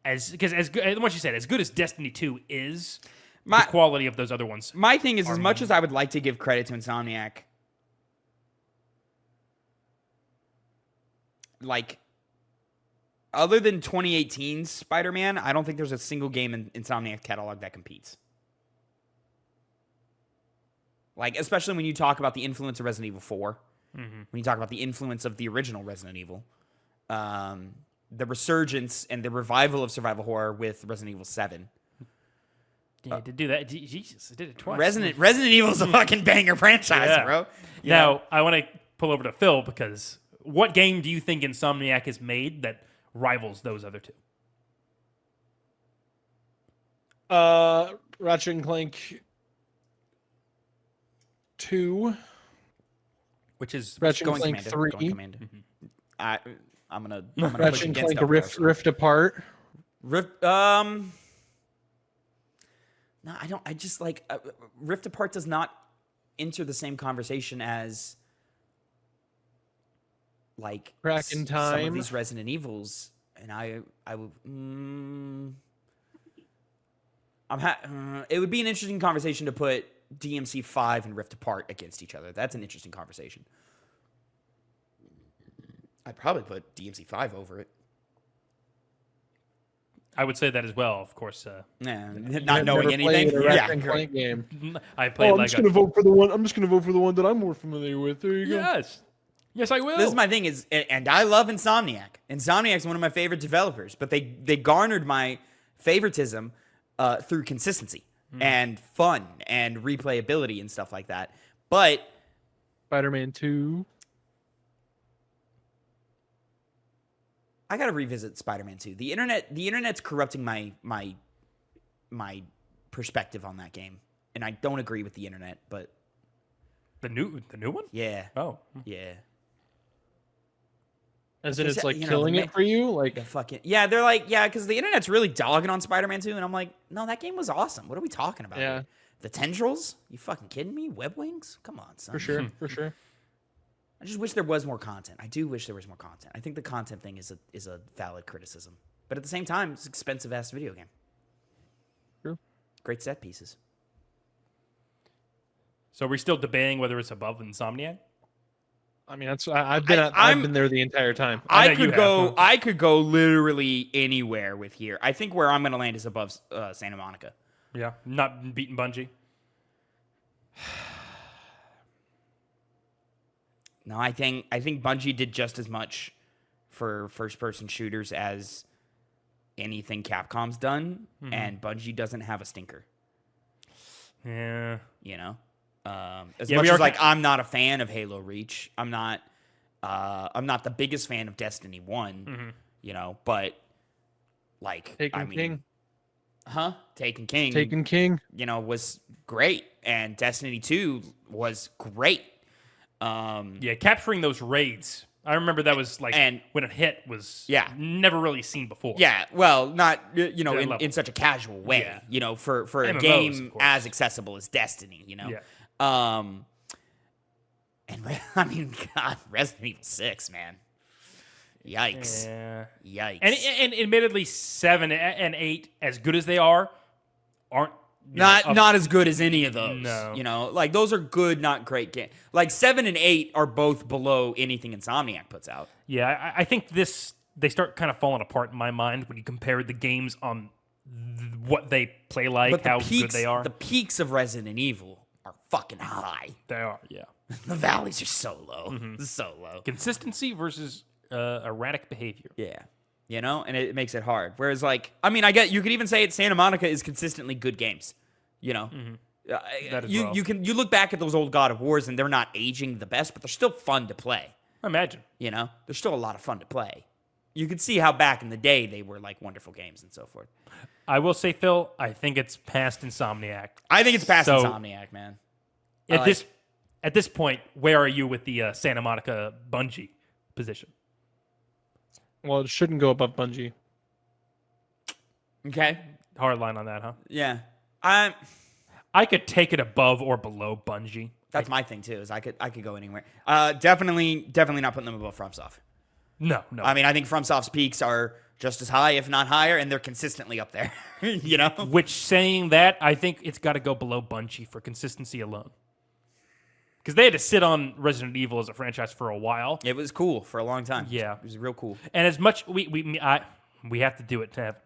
B: because as good, what you said, as good as Destiny 2 is, the quality of those other ones.
C: My thing is, as much as I would like to give credit to Insomniac, like, other than 2018's Spider-Man, I don't think there's a single game in Insomniac's catalog that competes. Like, especially when you talk about the influence of Resident Evil 4, when you talk about the influence of the original Resident Evil, the resurgence and the revival of survival horror with Resident Evil 7.
B: Yeah, to do that, Jesus, I did it twice.
C: Resident Evil is a fucking banger franchise, bro.
B: Now, I want to pull over to Phil because what game do you think Insomniac has made that rivals those other two?
A: Ratchet and Clank 2.
B: Which is
A: Ratchet and
C: Going
A: Clank
C: Commander.
A: 3.
C: Going Commander. I'm gonna
A: Ratchet
C: push
A: and
C: against
A: Clank
C: that
A: Rift Apart.
C: No, I don't. I just like Rift Apart does not enter the same conversation as like
A: Crack in
C: some of
A: Time.
C: these Resident Evils, and I would. It would be an interesting conversation to put DMC 5 and Rift Apart against each other. That's an interesting conversation. I'd probably put DMC 5 over it.
B: I would say that as well, of course.
C: Not knowing anything.
A: Ratchet and Clank game.
B: I played
A: I'm just gonna vote for the one. I'm just gonna vote for the one that I'm more familiar with. There you go.
B: Yes, I will.
C: This is my thing and I love Insomniac. Insomniac's one of my favorite developers, but they garnered my favoritism through consistency and fun and replayability and stuff like that. But
A: Spider-Man 2.
C: I gotta revisit Spider-Man 2. The internet's corrupting my perspective on that game, and I don't agree with the internet. But
B: the new one.
C: yeah, yeah.
A: As in, it's like
C: you know,
A: killing
C: the
A: it for you. Like,
C: The fucking they're like because the internet's really dogging on Spider-Man 2, and I'm like, no, that game was awesome. What are we talking about?
A: Yeah.
C: Here? The tendrils? You fucking kidding me? Web wings? Come on, son.
A: for sure, for sure.
C: I just wish there was more content. I do wish there was more content. I think the content thing is a valid criticism, but at the same time, it's an expensive ass video game.
A: True.
C: Great set pieces.
B: So we're still debating whether it's above Insomniac.
A: I mean, that's I've been there the entire time.
B: I know you have.
C: I could go literally anywhere with here. I think where I'm going to land is above Santa Monica.
B: Yeah, not beating Bungie.
C: No, I think Bungie did just as much for first-person shooters as anything Capcom's done, and Bungie doesn't have a stinker.
B: Yeah.
C: You know, as
B: Yeah,
C: much
B: we
C: as
B: are
C: like I'm not a fan of Halo Reach. I'm not the biggest fan of Destiny 1. You know, but like
A: Taken King.
C: Taken King.
A: Taken King.
C: You know, was great, and Destiny 2 was great.
B: Yeah, capturing those raids. I remember that was like
C: And-
B: when it hit was
C: Yeah.
B: never really seen before.
C: Yeah, well, not you know
B: That
C: in
B: level.
C: such a casual way.
B: Yeah.
C: You know, for a
B: MMOs, of
C: game
B: course.
C: as accessible as Destiny. You know,
B: Yeah.
C: and I mean, God, Resident Evil 6, man, yikes,
B: Yeah.
C: yikes,
B: And admittedly, 7 and 8, as good as they are, aren't
C: not as good as any of those.
B: No.
C: You know, like those are good, not great games. Like 7 and 8 are both below anything Insomniac puts out.
B: Yeah, I think they start kind of falling apart in my mind when you compare the games on what they play like,
C: But
B: how
C: the peaks,
B: good they are.
C: the peaks of Resident Evil are fucking high.
B: They are, yeah.
C: The valleys are so low, so low.
B: Consistency versus erratic behavior.
C: Yeah. You know, and it makes it hard. Whereas, like, I mean, I get you could even say Santa Monica is consistently good games. You know,
B: That as
C: you
B: well.
C: you look back at those old God of Wars and they're not aging the best, but they're still fun to play.
B: Imagine.
C: You know, they're still a lot of fun to play. You can see how back in the day they were like wonderful games and so forth.
B: I will say, Phil, I think it's past Insomniac.
C: I think it's past
B: So-
C: Insomniac, man.
B: At this point, where are you with the Santa Monica Bungie position?
A: Well, it shouldn't go above Bungie.
C: Okay.
B: Hard line on that, huh?
C: Yeah.
B: I could take it above or below Bungie.
C: That's my thing too. Is I could go anywhere. Definitely not putting them above FromSoft.
B: No.
C: I mean, I think FromSoft's peaks are just as high, if not higher, and they're consistently up there. You know.
B: Which, saying that, I think it's got to go below Bungie for consistency alone. Because they had to sit on Resident Evil as a franchise for a while.
C: It was cool for a long time.
B: Yeah.
C: It was real cool.
B: And as much we have to do it, Tav.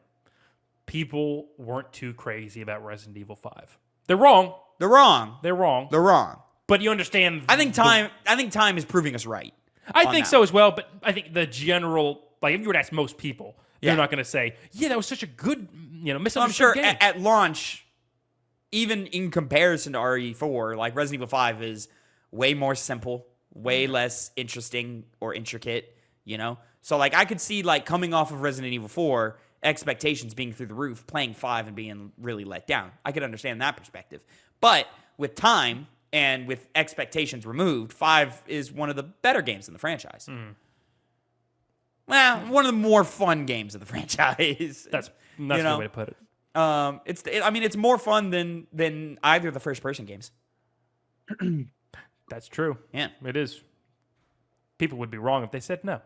B: People weren't too crazy about Resident Evil 5. They're wrong.
C: They're wrong.
B: They're wrong.
C: They're wrong.
B: But you understand.
C: I think time is proving us right.
B: I
C: on
B: think
C: that
B: so as well. But I think the general, like if you were to ask most people,
C: Yeah.
B: they're not going to say, "Yeah, that was such a good, misunderstood
C: I'm sure
B: game."
C: at launch, even in comparison to RE4, like Resident Evil 5 is way more simple, way less interesting or intricate, you know? So, like, I could see, like, coming off of Resident Evil 4, expectations being through the roof, playing 5 and being really let down. I could understand that perspective. But with time and with expectations removed, 5 is one of the better games in the franchise. Well, one of the more fun games of the franchise.
B: That's
C: you
B: a
C: know?
B: good way to put it.
C: It's more fun than either of the first person games.
B: That's true.
C: Yeah.
B: It is. People would be wrong if they said no.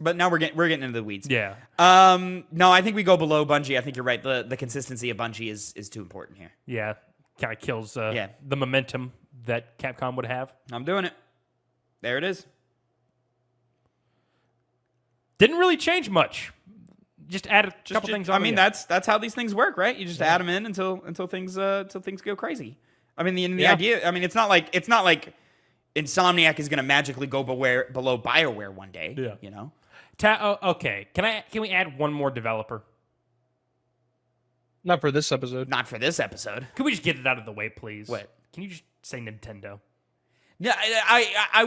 C: But now we're getting into the weeds.
B: Yeah.
C: No, I think we go below Bungie. I think you're right. The consistency of Bungie is too important here.
B: Yeah. Kind of kills
C: Yeah.
B: the momentum that Capcom would have.
C: I'm doing it. There it is.
B: Didn't really change much. Just added a couple things on.
C: I mean,
B: the end.
C: that's how these things work, right? You just add them in until things go crazy. I mean, the idea. I mean, it's not like Insomniac is going to magically go below BioWare one day.
B: Yeah.
C: You know.
B: Okay. Can we add one more developer?
A: Not for this episode.
C: Not for this episode.
B: Can we just get it out of the way, please?
C: What?
B: Can you just say Nintendo?
C: Yeah, I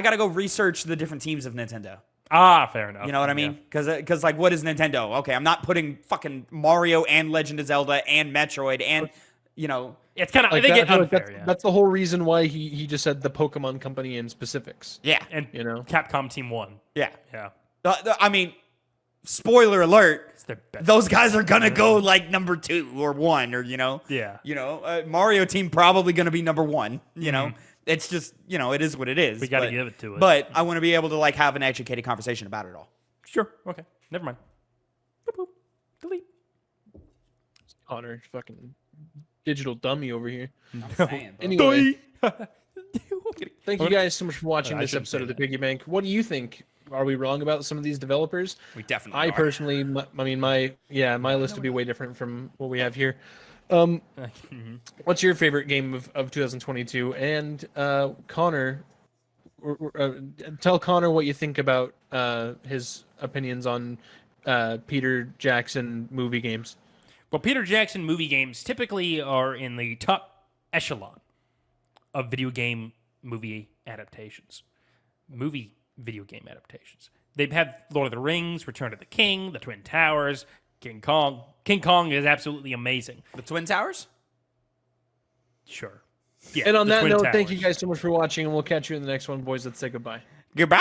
C: gotta go research the different teams of Nintendo.
B: Ah, fair enough.
C: You know what I mean? Because like, what is Nintendo? Okay, I'm not putting fucking Mario and Legend of Zelda and Metroid and
B: It's kind of
A: Like
B: they
A: that-
B: get
A: I feel like
B: unfair.
A: that's,
B: Yeah.
A: that's the whole reason why he just said the Pokemon Company in specifics.
C: yeah,
B: And
A: You know?
B: Capcom Team 1.
C: yeah.
B: Yeah.
C: I mean, spoiler alert.
B: It's their best.
C: Those guys are gonna go like number 2 or 1 or
B: Yeah.
C: Mario team probably gonna be number 1. You know, it's just it is what it is.
B: We gotta
C: but-
B: give it to it.
C: But I want to be able to like have an educated conversation about it all.
B: Sure. Okay. Never mind. Boop, boop. Delete.
A: Connor, fucking digital dummy over here.
C: Saying, bro.
A: Anyway,
B: Okay.
A: thank you guys so much for watching
B: I
A: this
B: shouldn't
A: episode
B: say
A: of the
B: that.
A: Piggy Bank. What do you think? Are we wrong about some of these developers?
C: We definitely.
A: I
C: are.
A: personally, my list would be way different from what we have here. What's your favorite game of 2022? And Connor, tell Connor what you think about his opinions on Peter Jackson movie games.
B: Well, Peter Jackson movie games typically are in the top echelon of video game movie adaptations. Movie video game adaptations. They've had Lord of the Rings, Return of the King, The Twin Towers, King Kong. King Kong is absolutely amazing.
C: The Twin Towers.
B: Sure. Yeah,
A: And on
B: The
A: that
B: Twin
A: note, thank you
B: Towers.
A: guys so much for watching, and we'll catch you in the next one, boys. Let's say goodbye.
C: Goodbye.